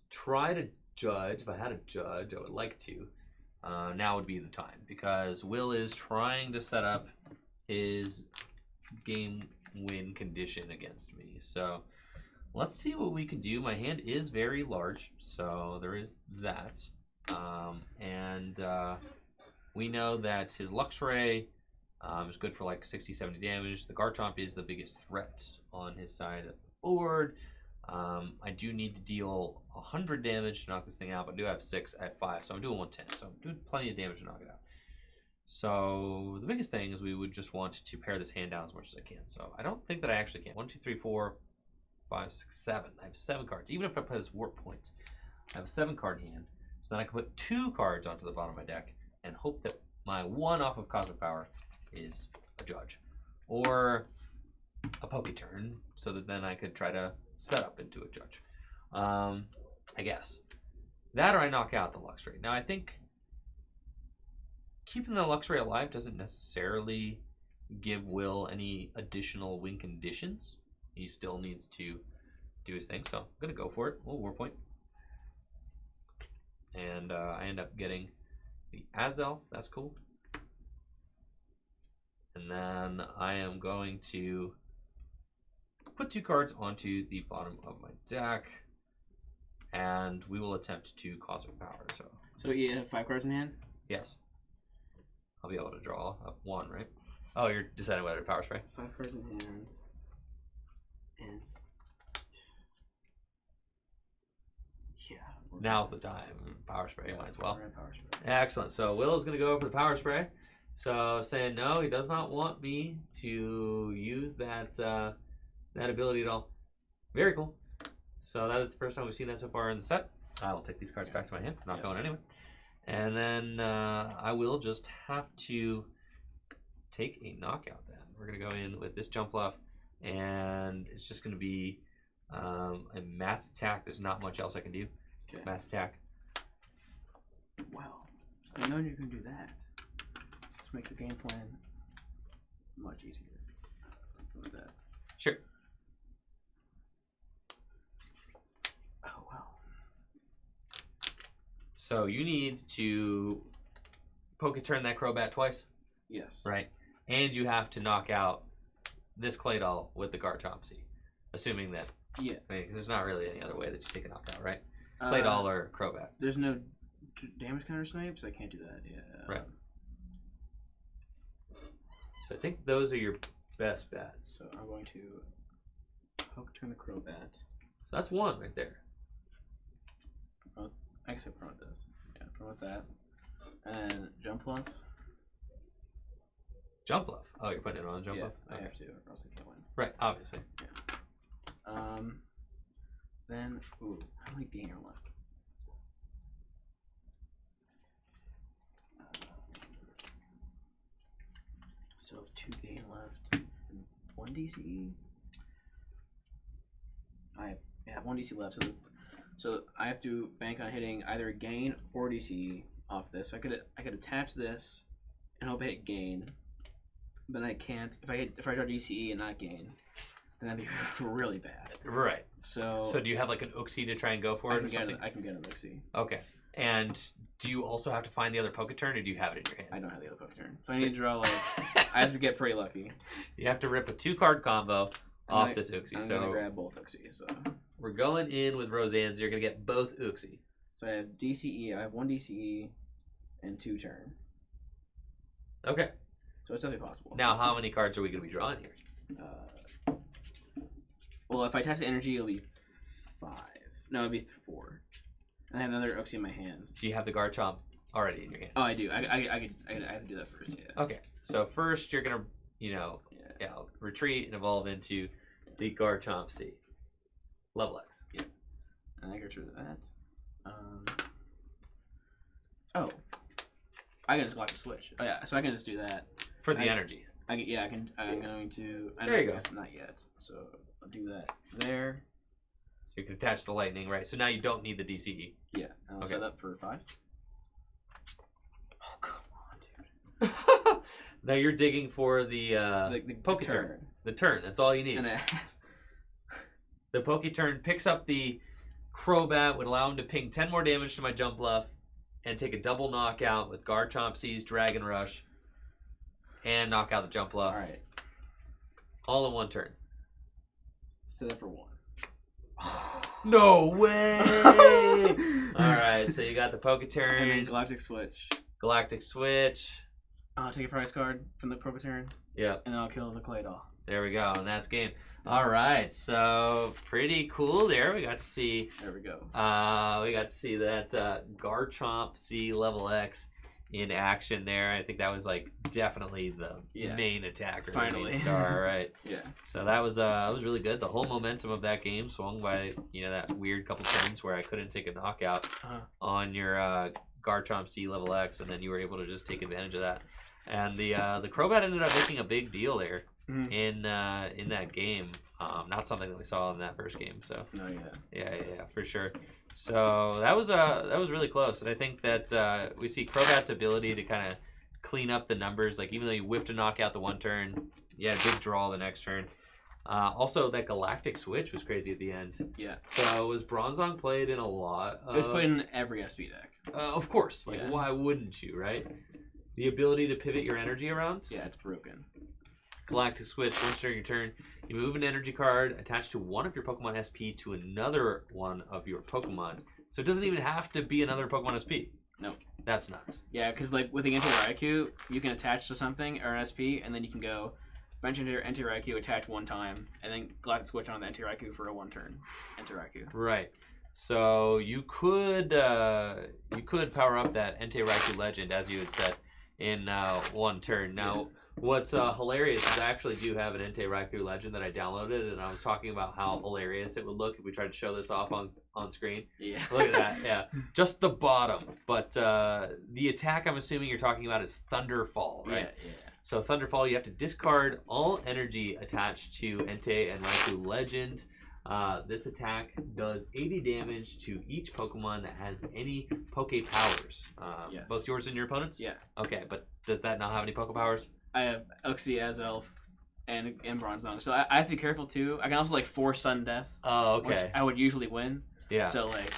try to judge, if I had a judge, I would like to. Now would be the time because Will is trying to set up his game win condition against me. So let's see what we can do. My hand is very large, so there is that. We know that his Luxray is good for like 60-70 damage. The Garchomp is the biggest threat on his side of the board. I do need to deal 100 damage to knock this thing out, but I do have 6 at 5, so I'm doing 110. So I'm doing plenty of damage to knock it out. So the biggest thing is we would just want to pare this hand down as much as I can. So I don't think that I actually can. 1, 2, 3, 4, 5, 6, 7. I have 7 cards. Even if I play this Warp Point, I have a 7-card hand. So then I can put 2 cards onto the bottom of my deck and hope that my 1 off of Cosmic Power is a Judge. Or a Poke Turn, so that then I could try to set up into a Judge. I guess. That or I knock out the Luxray. Now I think keeping the Luxray alive doesn't necessarily give Will any additional win conditions. He still needs to do his thing, so I'm going to go for it. A little War Point. And I end up getting the Azelf. That's cool. And then I am going to put 2 cards onto the bottom of my deck. And we will attempt to Cosmic Power. So you have 5 cards in hand? Yes. I'll be able to draw up 1, right? Oh, you're deciding whether to Power Spray? 5 cards in hand. And yeah. Now's the time. Power Spray, might as well. Power Spray. Excellent. So Will is going to go for the Power Spray. So saying no, he does not want me to use that that ability at all. Very cool. So that is the first time we've seen that so far in the set. I will take these cards back to my hand. I'm not going anywhere. And then I will just have to take a knockout then. We're going to go in with this Jumpluff, and it's just going to be a Mass Attack. There's not much else I can do. Okay. Mass Attack. Wow. I know you're going to do that. Let's make the game plan much easier. With that. Sure. Oh, wow. So you need to Poke Turn that Crobat twice. Yes. Right. And you have to knock out this Claydol with the Garchomp, assuming that. Yeah. I mean, 'cause there's not really any other way that you take a knockout, right? Claydol or Crobat. There's no damage counter snipes. I can't do that. Yeah. Right. So I think those are your best bets. So I'm going to Poke Turn the Crobat. So that's 1 right there. I guess I promote this. Yeah, promote that. And Jumpluff. Jumpluff. Oh, you're putting it on Jumpluff? Yeah, Okay. I have to, or else I can't win. Right, obviously. Yeah. Then, ooh, how many gainer left? So 2 gain left. And 1 DCE. I have 1 DC left, so I have to bank on hitting either a gain or DCE off this. So I could attach this and hope I hit gain, but I can't. If I draw DCE and not gain, then that'd be really bad. Right. So do you have like an Uxie to try and go for it or something? I can get an Uxie. Okay. And do you also have to find the other Poke Turn, or do you have it in your hand? I don't have the other Poke Turn, so I need to draw like. I have to get pretty lucky. You have to rip a 2-card combo off this Uxie. I'm gonna grab both Uxies. So we're going in with Roseanne's. You're gonna get both Uxie. I have DCE. I have 1 DCE, and 2 turn. Okay. So it's definitely possible. Now, how many cards are we going to be drawing here? Well, if I attach the energy, it'll be 5. No, it'll be 4. And I have another Uxie in my hand. Do you have the Garchomp already in your hand? Oh, I do. I have to do that first. Yeah. Okay. So first, you're gonna, retreat and evolve into the Garchomp C. Level X. Yeah. And I get rid of that. Oh. I can just Galactic Switch. Oh yeah. So I can just do that For the energy. I can. I'm going to. There you go. Not yet. So I'll do that there. You can attach the lightning, right? So now you don't need the DCE. Yeah. And I'll set up for 5. Oh come on, dude. Now you're digging for the Poke turn. The turn. That's all you need. The Poke turn picks up the Crobat, would allow him to ping 10 more damage to my Jumpluff, and take a double knockout with Garchomp C's Dragon Rush, and knock out the Jumpluff. Alright. All in one turn. Set up for 1. No way! Alright, so you got the Poke turn. And then Galactic Switch. Galactic Switch. I'll take a prize card from the Poke turn. Yeah. And then I'll kill the Clay Doll. There we go, and that's game. Alright, so pretty cool there. We got to see. There we go. We got to see that Garchomp C level X in action there. I think that was like definitely the main attacker, finally, the main star, right? Yeah. So that was really good. The whole momentum of that game swung by that weird couple turns where I couldn't take a knockout on your Garchomp C level X, and then you were able to just take advantage of that. And the Crobat ended up making a big deal there. In that game, not something that we saw in that first game. So yeah, for sure. So that was really close, and I think that we see Crobat's ability to kind of clean up the numbers. Like even though you whipped a knockout the one turn, big draw the next turn. Also, that Galactic Switch was crazy at the end. Yeah. So was Bronzong played in a lot? It was played in every SP deck. Of course. Like why wouldn't you, right? The ability to pivot your energy around. Yeah, it's broken. Galactic Switch, once during your turn, you move an energy card attached to one of your Pokemon SP to another one of your Pokemon. So it doesn't even have to be another Pokemon SP. Nope. That's nuts. Yeah, because like with the Anti-Raikou, you can attach to something or an SP, and then you can go bench into Anti-Raikou, attach one time, and then Galactic Switch on the Anti-Raikou for a 1-turn Anti-Raikou. Right. So you could power up that Anti-Raikou Legend, as you had said, in 1 turn. Now, what's hilarious is I actually do have an Entei-Raikou Legend that I downloaded, and I was talking about how hilarious it would look if we tried to show this off on screen. Yeah. Look at that, yeah. Just the bottom. But the attack I'm assuming you're talking about is Thunderfall, right? Yeah. So Thunderfall, you have to discard all energy attached to Entei and Raikou Legend. This attack does 80 damage to each Pokemon that has any Poke Powers. Yes. Both yours and your opponents? Yeah. Okay, but does that not have any Poke Powers? I have Uxie as Elf and Bronzong, so I have to be careful too. I can also like force Sudden Death. Oh, okay. Which I would usually win. Yeah. So like.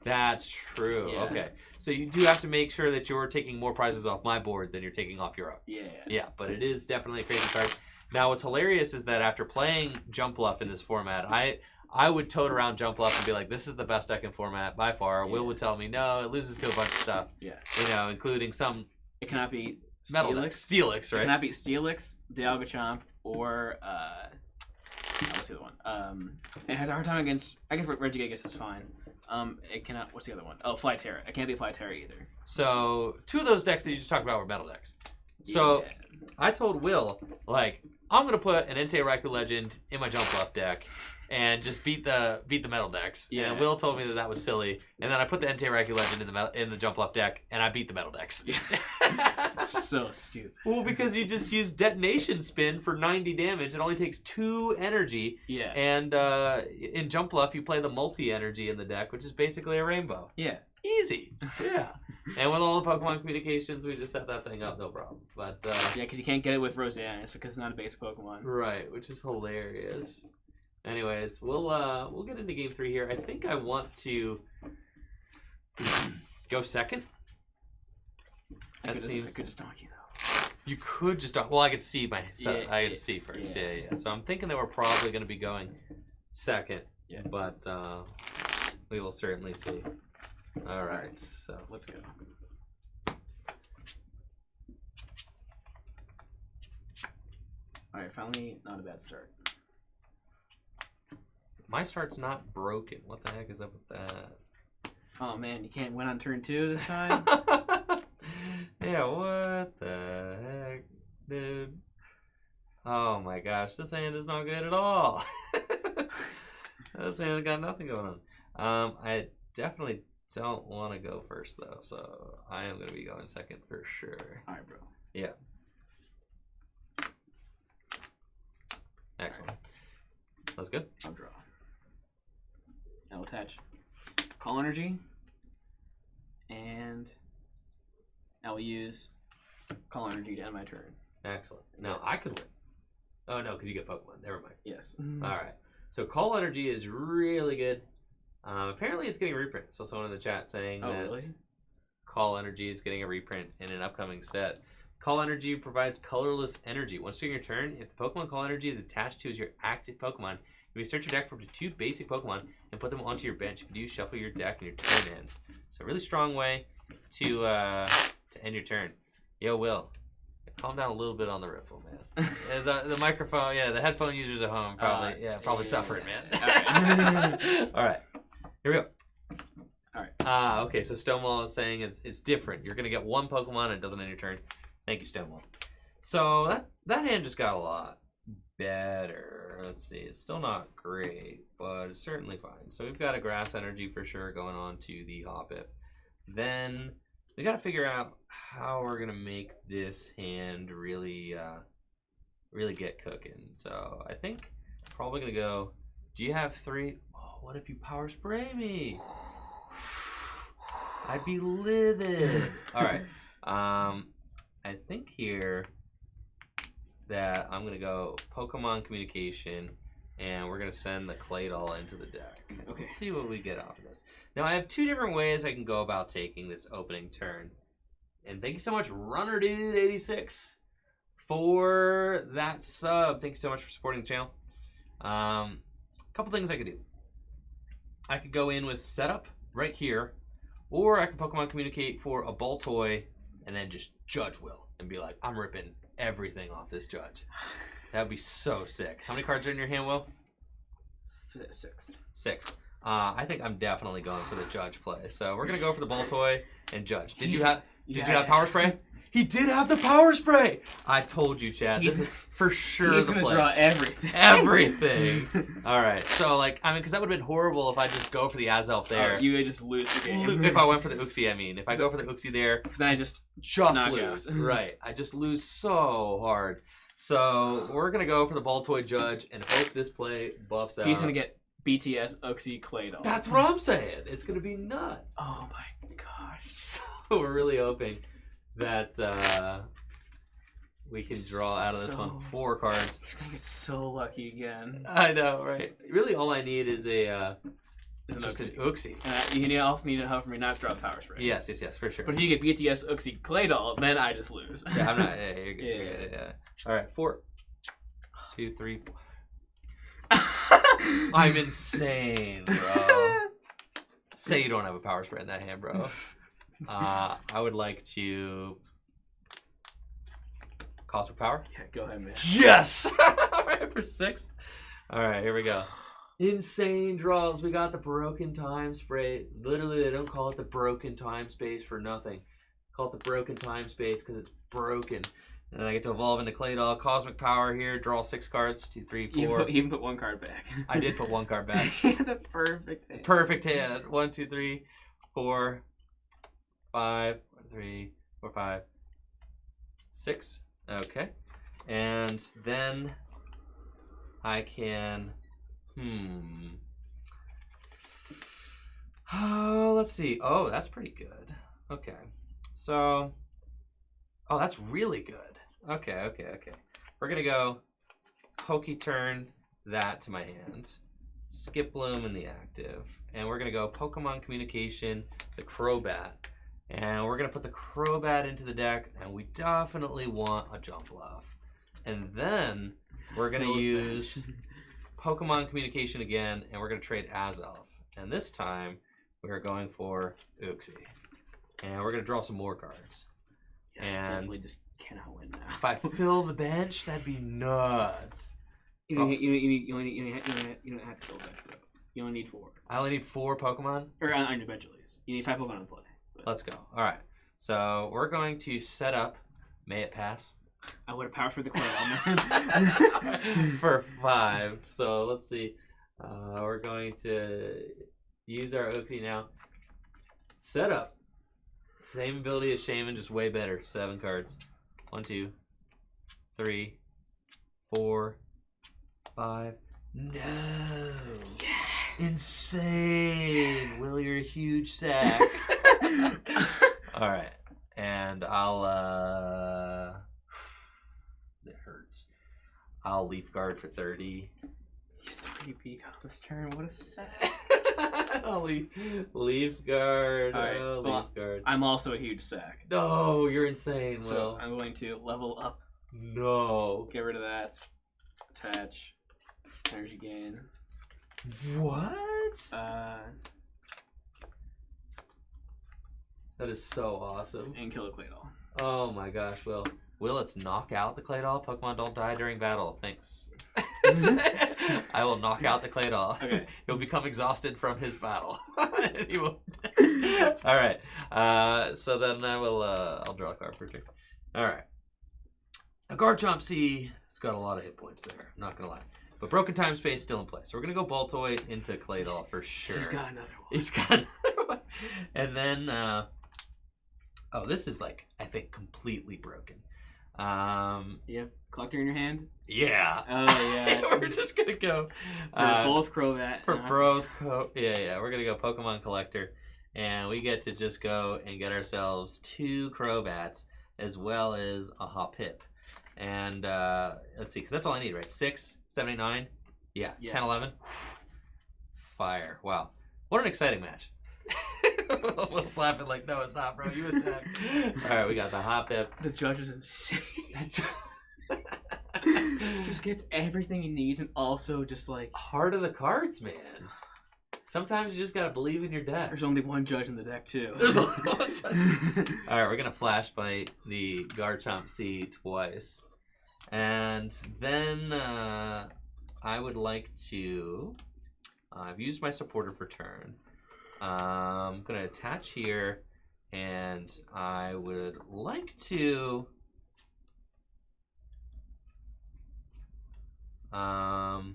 That's true. Yeah. Okay. So you do have to make sure that you're taking more prizes off my board than you're taking off your own. Yeah. Yeah, but it is definitely a crazy card. Now, what's hilarious is that after playing Jumpluff in this format, I would tote around Jumpluff and be like, this is the best deck in format by far. Yeah. Will would tell me, no, it loses to a bunch of stuff. Yeah. Including some... It cannot be Metal Steelix, right? It cannot be Steelix, Dialgachomp, or... what's the other one? It has a hard time against... I guess Regigigas is fine. It cannot... What's the other one? Oh, Flyterra. It can't be Flyterra either. So, 2 of those decks that you just talked about were metal decks. So, I told Will, like, I'm going to put an Entei-Raikou Legend in my Jumpluff deck and just beat the metal decks. Yeah. And Will told me that was silly. And then I put the Entei-Raikou Legend in the Jumpluff deck, and I beat the metal decks. Yeah. So stupid. Well, because you just use Detonation Spin for 90 damage. It only takes 2 energy. Yeah. And in Jumpluff, you play the multi-energy in the deck, which is basically a rainbow. Yeah. Easy. Yeah. And with all the Pokemon communications, we just set that thing up, no problem. But yeah, because you can't get it with Roseanne, because it's not a basic Pokemon. Right, which is hilarious. Anyways, we'll get into game 3 here. I think I want to go second. I could just donk you though. You could just donk. Well, I could see my stuff. I get to see first. Yeah. So I'm thinking that we're probably going to be going second. Yeah. But we will certainly see. All right, so let's go. All right, finally, not a bad start. My start's not broken. What the heck is up with that? Oh man, you can't win on turn 2 this time. Yeah, what the heck, dude? Oh my gosh, this hand is not good at all. This hand got nothing going on. I definitely don't want to go first though, so I am going to be going second for sure. All right, bro. Yeah. Excellent. That's good. I'll draw. I'll attach Call Energy, and I will use Call Energy to end my turn. Excellent. Now I could win. Oh no, because you get Pokemon. Never mind. Yes. All right. So Call Energy is really good. Apparently it's getting a reprint. So someone in the chat saying that really? Call Energy is getting a reprint in an upcoming set. Call Energy provides colorless energy. Once during your turn, if the Pokemon Call Energy is attached to your active Pokemon, you may search your deck for up to 2 basic Pokemon and put them onto your bench. If you do, shuffle your deck and your turn ends. So a really strong way to end your turn. Yo, Will, calm down a little bit on the riffle, man. the microphone, the headphone users at home probably suffering, man. Okay. All right, here we go. All right. Okay, so Stonewall is saying it's different. You're gonna get 1 Pokemon and it doesn't end your turn. Thank you, Stonewall. So that hand just got a lot better. Let's see, it's still not great, but it's certainly fine. So we've got a Grass Energy for sure going on to the Hoppip. Then we got to figure out how we're gonna make this hand really get cooking. So I think probably gonna go. Do you have 3? Oh, what if you Power Spray me? I'd be livid. All right. I think here that I'm gonna go Pokemon Communication, and we're gonna send the Claydol into the deck. Okay. Let's see what we get off of this. Now I have 2 different ways I can go about taking this opening turn. And thank you so much, Runner Dude 86, for that sub. Thank you so much for supporting the channel. A couple things I could do. I could go in with Setup right here, or I could Pokemon Communicate for a Baltoy and then just Judge Will and be like, I'm ripping everything off this Judge. That would be so sick. How many cards are in your hand, Will? 6. 6. I think I'm definitely going for the Judge play. So we're gonna go for the Baltoy and Judge. Did you have Power Spray? He did have the Power Spray. I told you, Chad. This is for sure he's the gonna play. draw everything. Everything. All right. So because that would have been horrible if I just go for the Azelf there. You would just lose the game. If I went for the Uxie, I mean, if I go for the Uxie there, because then I just lose. Right. I just lose so hard. So we're gonna go for the Baltoy Judge and hope this play buffs out. He's gonna get BTS Uxie Claydol. That's what I'm saying. It's gonna be nuts. Oh my gosh. So we're really hoping that we can draw out of this one 4 cards. He's gonna get so lucky again. I know, right? Really, all I need is just an Uxie. You also need to hope for me not to draw the Power Spray. Yes, for sure. But if you get BTS Uxie Claydol, then I just lose. Yeah, I'm not. Yeah, you're good. You're good. Yeah. All right, 4, 2, 3, 4. I'm insane, bro. Say you don't have a Power Spray in that hand, bro. I would like to Cosmic Power. Yeah, go ahead, man. Yes! All right, for 6. All right, here we go. Insane draws. We got the Broken Time Spray. Literally, they don't call it the Broken Time Space for nothing. Call it the Broken Time Space because it's broken. And I get to evolve into Claydol. Cosmic Power here. Draw 6 cards. 2, 3, 4. You even put 1 card back. I did put 1 card back. The perfect hand. Perfect hand. 1, 2, 3, 4, 5, 3, 4, 5, 6. Okay. And then I can oh, let's see. Oh, that's pretty good. Okay. So that's really good. Okay. We're gonna go Poketurn that to my hand. Skip Bloom in the active. And we're gonna go Pokemon Communication, the Crobat. And we're going to put the Crobat into the deck, and we definitely want a Jumpluff. And then we're going to use Pokemon Communication again, and we're going to trade Azelf. And this time, we're going for Uxie. And we're going to draw some more cards. Yeah, definitely just cannot win now. If I fill the bench, that'd be nuts. You don't have to fill the bench, bro. You only need 4. I only need 4 Pokemon? Or on your bench at least. You need 5 Pokemon to play. But... Let's go. All right. So we're going to set up May It Pass. I would have powered for the Claydol, man. For 5. So let's see. We're going to use our Uxie now. Set up. Same ability as Shaman, just way better. 7 cards. 1, 2, 3, 4, 5. No. Yeah. Insane. Yes. Will, you're a huge sack. All right. And I'll, it hurts. I'll Leaf Guard for 30. He's 3 on this turn. What a sack. I'll Leaf Guard. All right. Oh, Well, Leaf Guard. I'm also a huge sack. No, you're insane, Will. So I'm going to level up. No. Get rid of that. Attach. Energy gain. What? That is so awesome. And kill the Claydol. Oh my gosh, Will. Will, it's knock out the Claydol. Pokemon don't die during battle. Thanks. I will knock out the Claydol. Okay. He'll become exhausted from his battle. He will. All right. So then I will. I'll draw a card for a turn. All right. A Garchomp C has got a lot of hit points there. I'm not gonna lie. But Broken Time Space still in place. So we're gonna go Boltoid into Claydol for sure. He's got another one. He's got another one. And then, oh, this is like, I think, completely broken. You have Collector in your hand? Yeah. Oh, yeah. We're just gonna go For both Crobat. For both, yeah. We're gonna go Pokemon Collector, and we get to just go and get ourselves 2 Crobats as well as a Hoppip. And let's see, because that's all I need, right? 6, 7, 8, 9. Yeah, 10, 11. Fire. Wow. What an exciting match. Will's laughing like, no, it's not, bro. You a sack. All right, we got the Hoppip. The judge is insane. Just gets everything he needs and also just like... Heart of the cards, man. Sometimes you just gotta believe in your deck. There's only one judge in the deck, too. There's only one judge. All right, we're gonna Flash Bite the Garchomp C twice. And then I would like to... I've used my supporter for turn. I'm going to attach here, and I would like to... I'd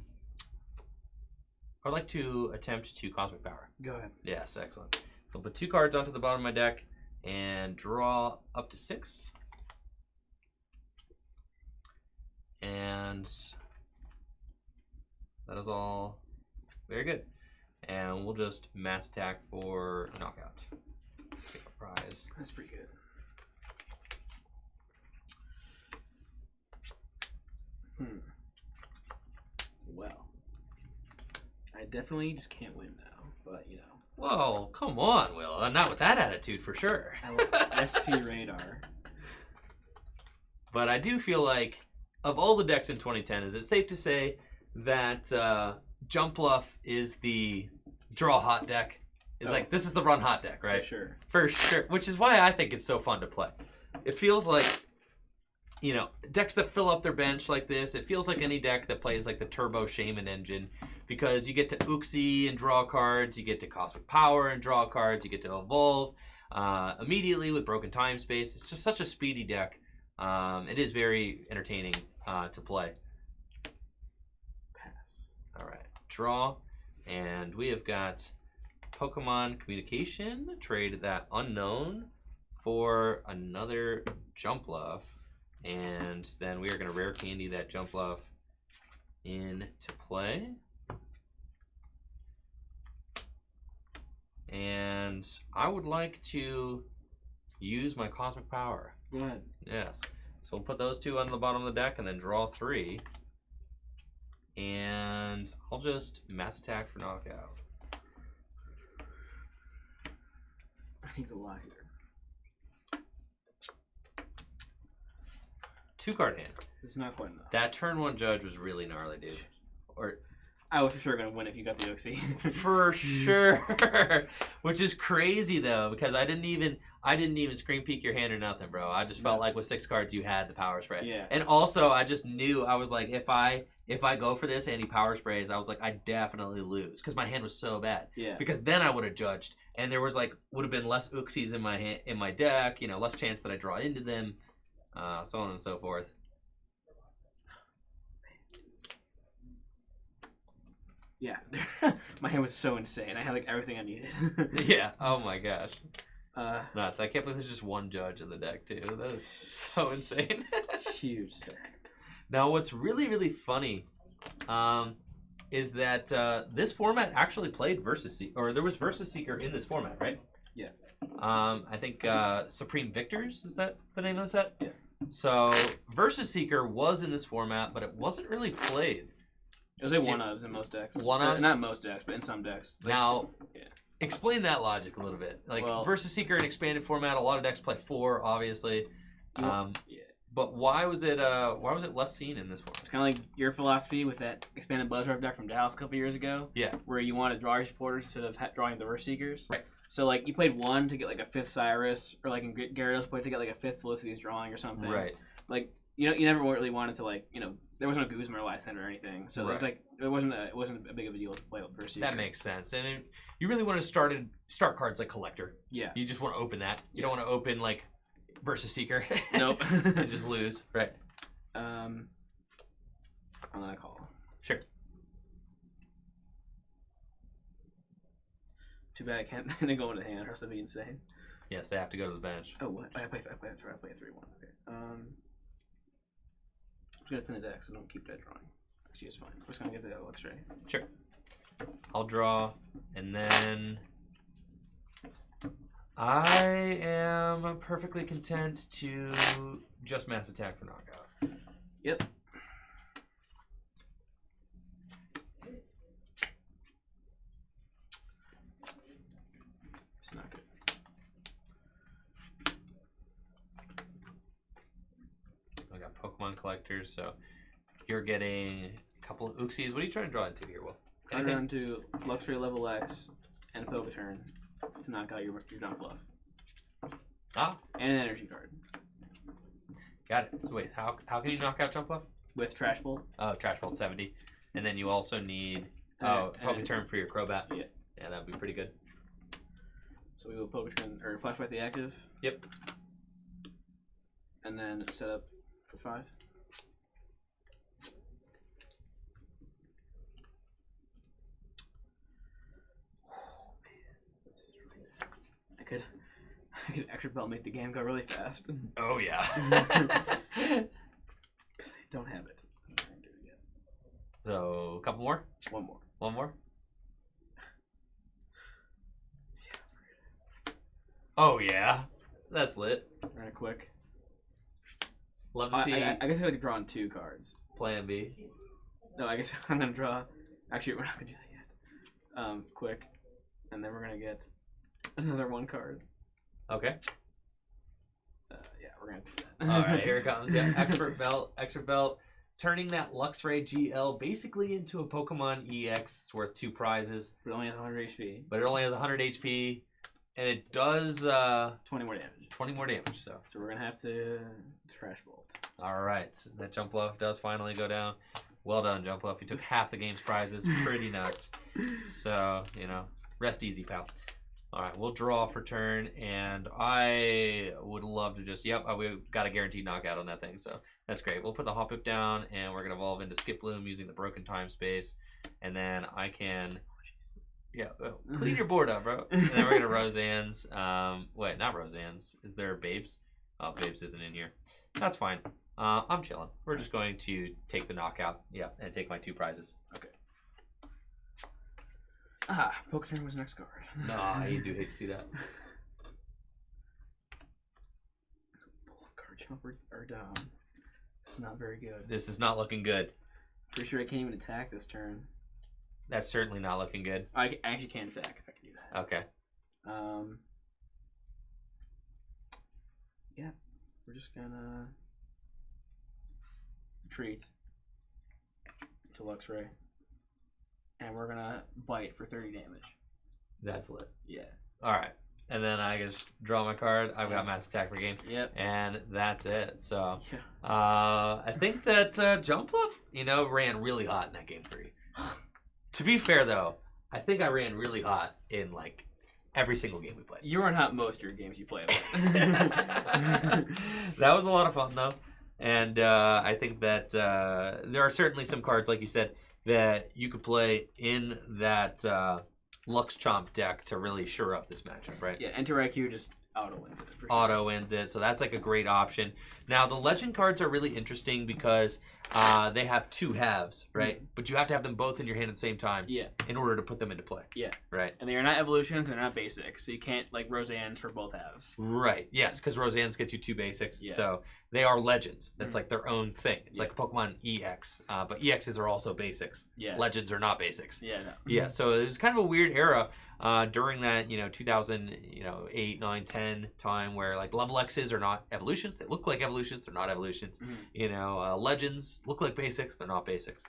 like to attempt to Cosmic Power. Go ahead. Yes, excellent. So I'll put 2 cards onto the bottom of my deck and draw up to 6. And that is all very good. And we'll just mass attack for knockout. Take a prize. That's pretty good. Well, I definitely just can't win now, but you know. Whoa, come on, Will. Not with that attitude for sure. I love SP Radar. But I do feel like, of all the decks in 2010, is it safe to say that Jumpluff is the draw hot deck? It's like, this is the run hot deck, right? For sure. For sure. Which is why I think it's so fun to play. It feels like, you know, decks that fill up their bench like this, it feels like any deck that plays like the Turbo Shaman engine, because you get to Uxie and draw cards, you get to Cosmic Power and draw cards, you get to evolve immediately with Broken Time Space. It's just such a speedy deck. It is very entertaining to play. Pass. All right, draw, and we have got Pokemon Communication. Trade that Unknown for another Jumpluff, and then we are going to Rare Candy that Jumpluff into play. And I would like to use my Cosmic Power. Go ahead. Yes. So we'll put those 2 on the bottom of the deck and then draw 3. And I'll just mass attack for knockout. I need to lie here. 2 card hand. It's not quite enough. That turn 1 judge was really gnarly, dude. Or I was for sure gonna win if you got the Uxie. For sure. Which is crazy though, because I didn't even screen peek your hand or nothing, bro. I just felt like with 6 cards you had the power spray. Yeah. And also I just knew, I was like, if I go for this and he power sprays, I was like, I definitely lose because my hand was so bad. Yeah. Because then I would have judged, and there was like would have been less Uxies in my deck, you know, less chance that I draw into them, so on and so forth. Yeah, my hand was so insane. I had like everything I needed. Yeah. Oh my gosh. It's nuts. I can't believe there's just one judge in the deck too. That is so insane. Huge sack. Now, what's really really funny, is that this format actually played Versus Seeker, or there was Versus Seeker in this format, right? Yeah. I think Supreme Victors, is that the name of the set? Yeah. So Versus Seeker was in this format, but it wasn't really played. It was like one-ofs in most decks. One-ofs? Not most decks, but in some decks. Like, Now, yeah. Explain that logic a little bit. Like, Well, Versus Seeker in expanded format, a lot of decks play 4, obviously. Yeah. But why was it less seen in this format? It's kind of like your philosophy with that expanded Buzzruff deck from Dallas a couple years ago. Yeah. Where you want to draw your supporters instead of drawing the Verse Seekers. Right. So, like, you played 1 to get, like, a 5th Cyrus, or, like, in Gyarados played to get, like, a 5th Felicity's Drawing or something. Right. Like, you never really wanted to, like, there wasn't a Guzma last time or anything. So, it was, like, it wasn't a big of a deal to play with Verse Seeker. That makes sense. And you really want to start cards like Collector. Yeah. You just want to open that. You don't want to open, like, Versus Seeker. Nope. And just lose. Right. I'm gonna call. Sure. Too bad I can't then go into the hand, or else that'd be insane. Yes, they have to go to the bench. Oh, what? I play a 3-1. Okay. I'm just gonna thin the deck, so don't keep that drawing. Actually, it's fine. I'm just gonna give that a Luxray. Sure. I'll draw, and then I am perfectly content to just mass attack for knockout. Yep. It's not good. I got Pokemon collectors, so you're getting a couple of Uxies. What are you trying to draw into here, Will? I run to Luxray level X and a Poketurn to knock out your Jumpluff. Ah. And an energy card. Got it. So wait, how can you knock out Jumpluff? With Trash Bolt. Oh, Trash Bolt 70. And then you also need Poketurn for your Crobat. Yeah. Yeah, that'd be pretty good. So we will Poketurn or Flashback the active. Yep. And then set up for 5. I could extra belt make the game go really fast. Oh yeah. I don't have it. So a couple more? One more. One more? Oh yeah. That's lit. Run it quick. Love to see. I guess I could draw on 2 cards. Plan B. No, I guess I'm gonna draw. Actually, we're not gonna do that yet. Quick, and then we're gonna get another 1 card. Okay. Yeah, we're gonna do that. All right, here it comes. Yeah, expert belt, turning that Luxray GL basically into a Pokemon EX. It's worth 2 prizes. But it only has 100 HP. But it only has 100 HP, and it does 20 more damage. 20 more damage. So we're gonna have to Trash Bolt. All right, that Jumpluff does finally go down. Well done, Jumpluff. You took half the game's prizes. Pretty nuts. So rest easy, pal. All right, we'll draw for turn, and I would love to just, we've got a guaranteed knockout on that thing, so that's great. We'll put the Hoppip down, and we're going to evolve into Skip Bloom using the Broken Time Space, and then I can, clean your board up, bro. And then we're going to Roseanne's, wait, not Roseanne's. Is there Babes? Oh, Babes isn't in here. That's fine. I'm chilling. We're just going to take the knockout, and take my 2 prizes. Okay. Poketurn was next card. Nah, you do hate to see that. Both Garchomp are down. It's not very good. This is not looking good. Pretty sure I can't even attack this turn. That's certainly not looking good. I actually can't attack if I can do that. Okay. Yeah. We're just gonna retreat to Luxray. and we're gonna bite for 30 damage. That's lit. Yeah. All right. And then I just draw my card. I've got Mass Attack for game. Yep. And that's it. So Yeah. I think that Jumpluff, ran really hot in that game 3. To be fair, though, I think I ran really hot in, like, every single game we played. You run hot most of your games you play. That was a lot of fun, though. And I think that there are certainly some cards, like you said, that you could play in that Luxchomp deck to really shore up this matchup, right? Yeah, Enter IQ just auto wins it. For sure. Auto wins it, so that's like a great option. Now, the legend cards are really interesting because they have 2 halves, right? Mm-hmm. But you have to have them both in your hand at the same time in order to put them into play. Yeah. Right. And they are not evolutions, they're not basics, so you can't, like, Roseanne's for both halves. Right, yes, because Roseanne's gets you 2 basics, so they are legends. That's like their own thing. It's like Pokemon EX, but EXs are also basics. Yeah. Legends are not basics. Yeah, no. Yeah, so it was kind of a weird era during that, 2008, 9, 10 time where, like, level X's are not evolutions. They look like evolutions. They're not evolutions. Mm-hmm. Legends look like basics. They're not basics.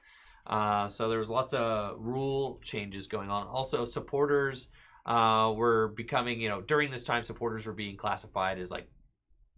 So there was lots of rule changes going on. Also, supporters were becoming, during this time, supporters were being classified as, like,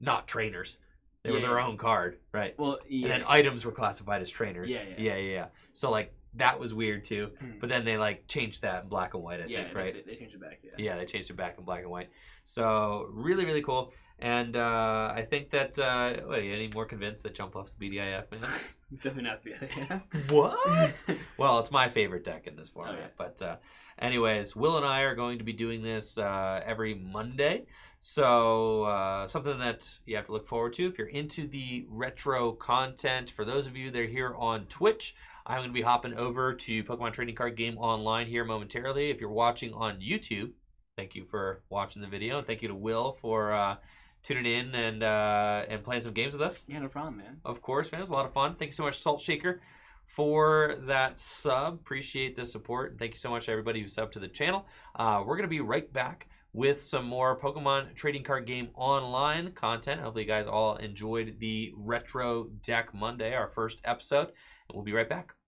not trainers. They were their own card, right? Well, and then items were classified as trainers. Yeah. So, like, that was weird too. But then they, like, changed that in black and white, I think, right? They changed it back, Yeah, they changed it back in black and white. So, really, really cool. And I think that, are you any more convinced that Jumpluff's the BDIF, man? It's definitely not the BDIF. What? Well, it's my favorite deck in this format. Oh, yeah. But anyways, Will and I are going to be doing this every Monday. So something that you have to look forward to if you're into the retro content. For those of you that are here on Twitch, I'm going to be hopping over to Pokemon Trading Card Game Online here momentarily. If you're watching on YouTube, thank you for watching the video. And thank you to Will for tuning in and playing some games with us. Yeah, no problem, man. Of course, man. It was a lot of fun. Thank you so much, Salt Shaker, for that sub. Appreciate the support. And thank you so much to everybody who subbed to the channel. We're going to be right back with some more Pokemon Trading Card Game Online content. Hopefully you guys all enjoyed the Retro Deck Monday, our first episode. And we'll be right back.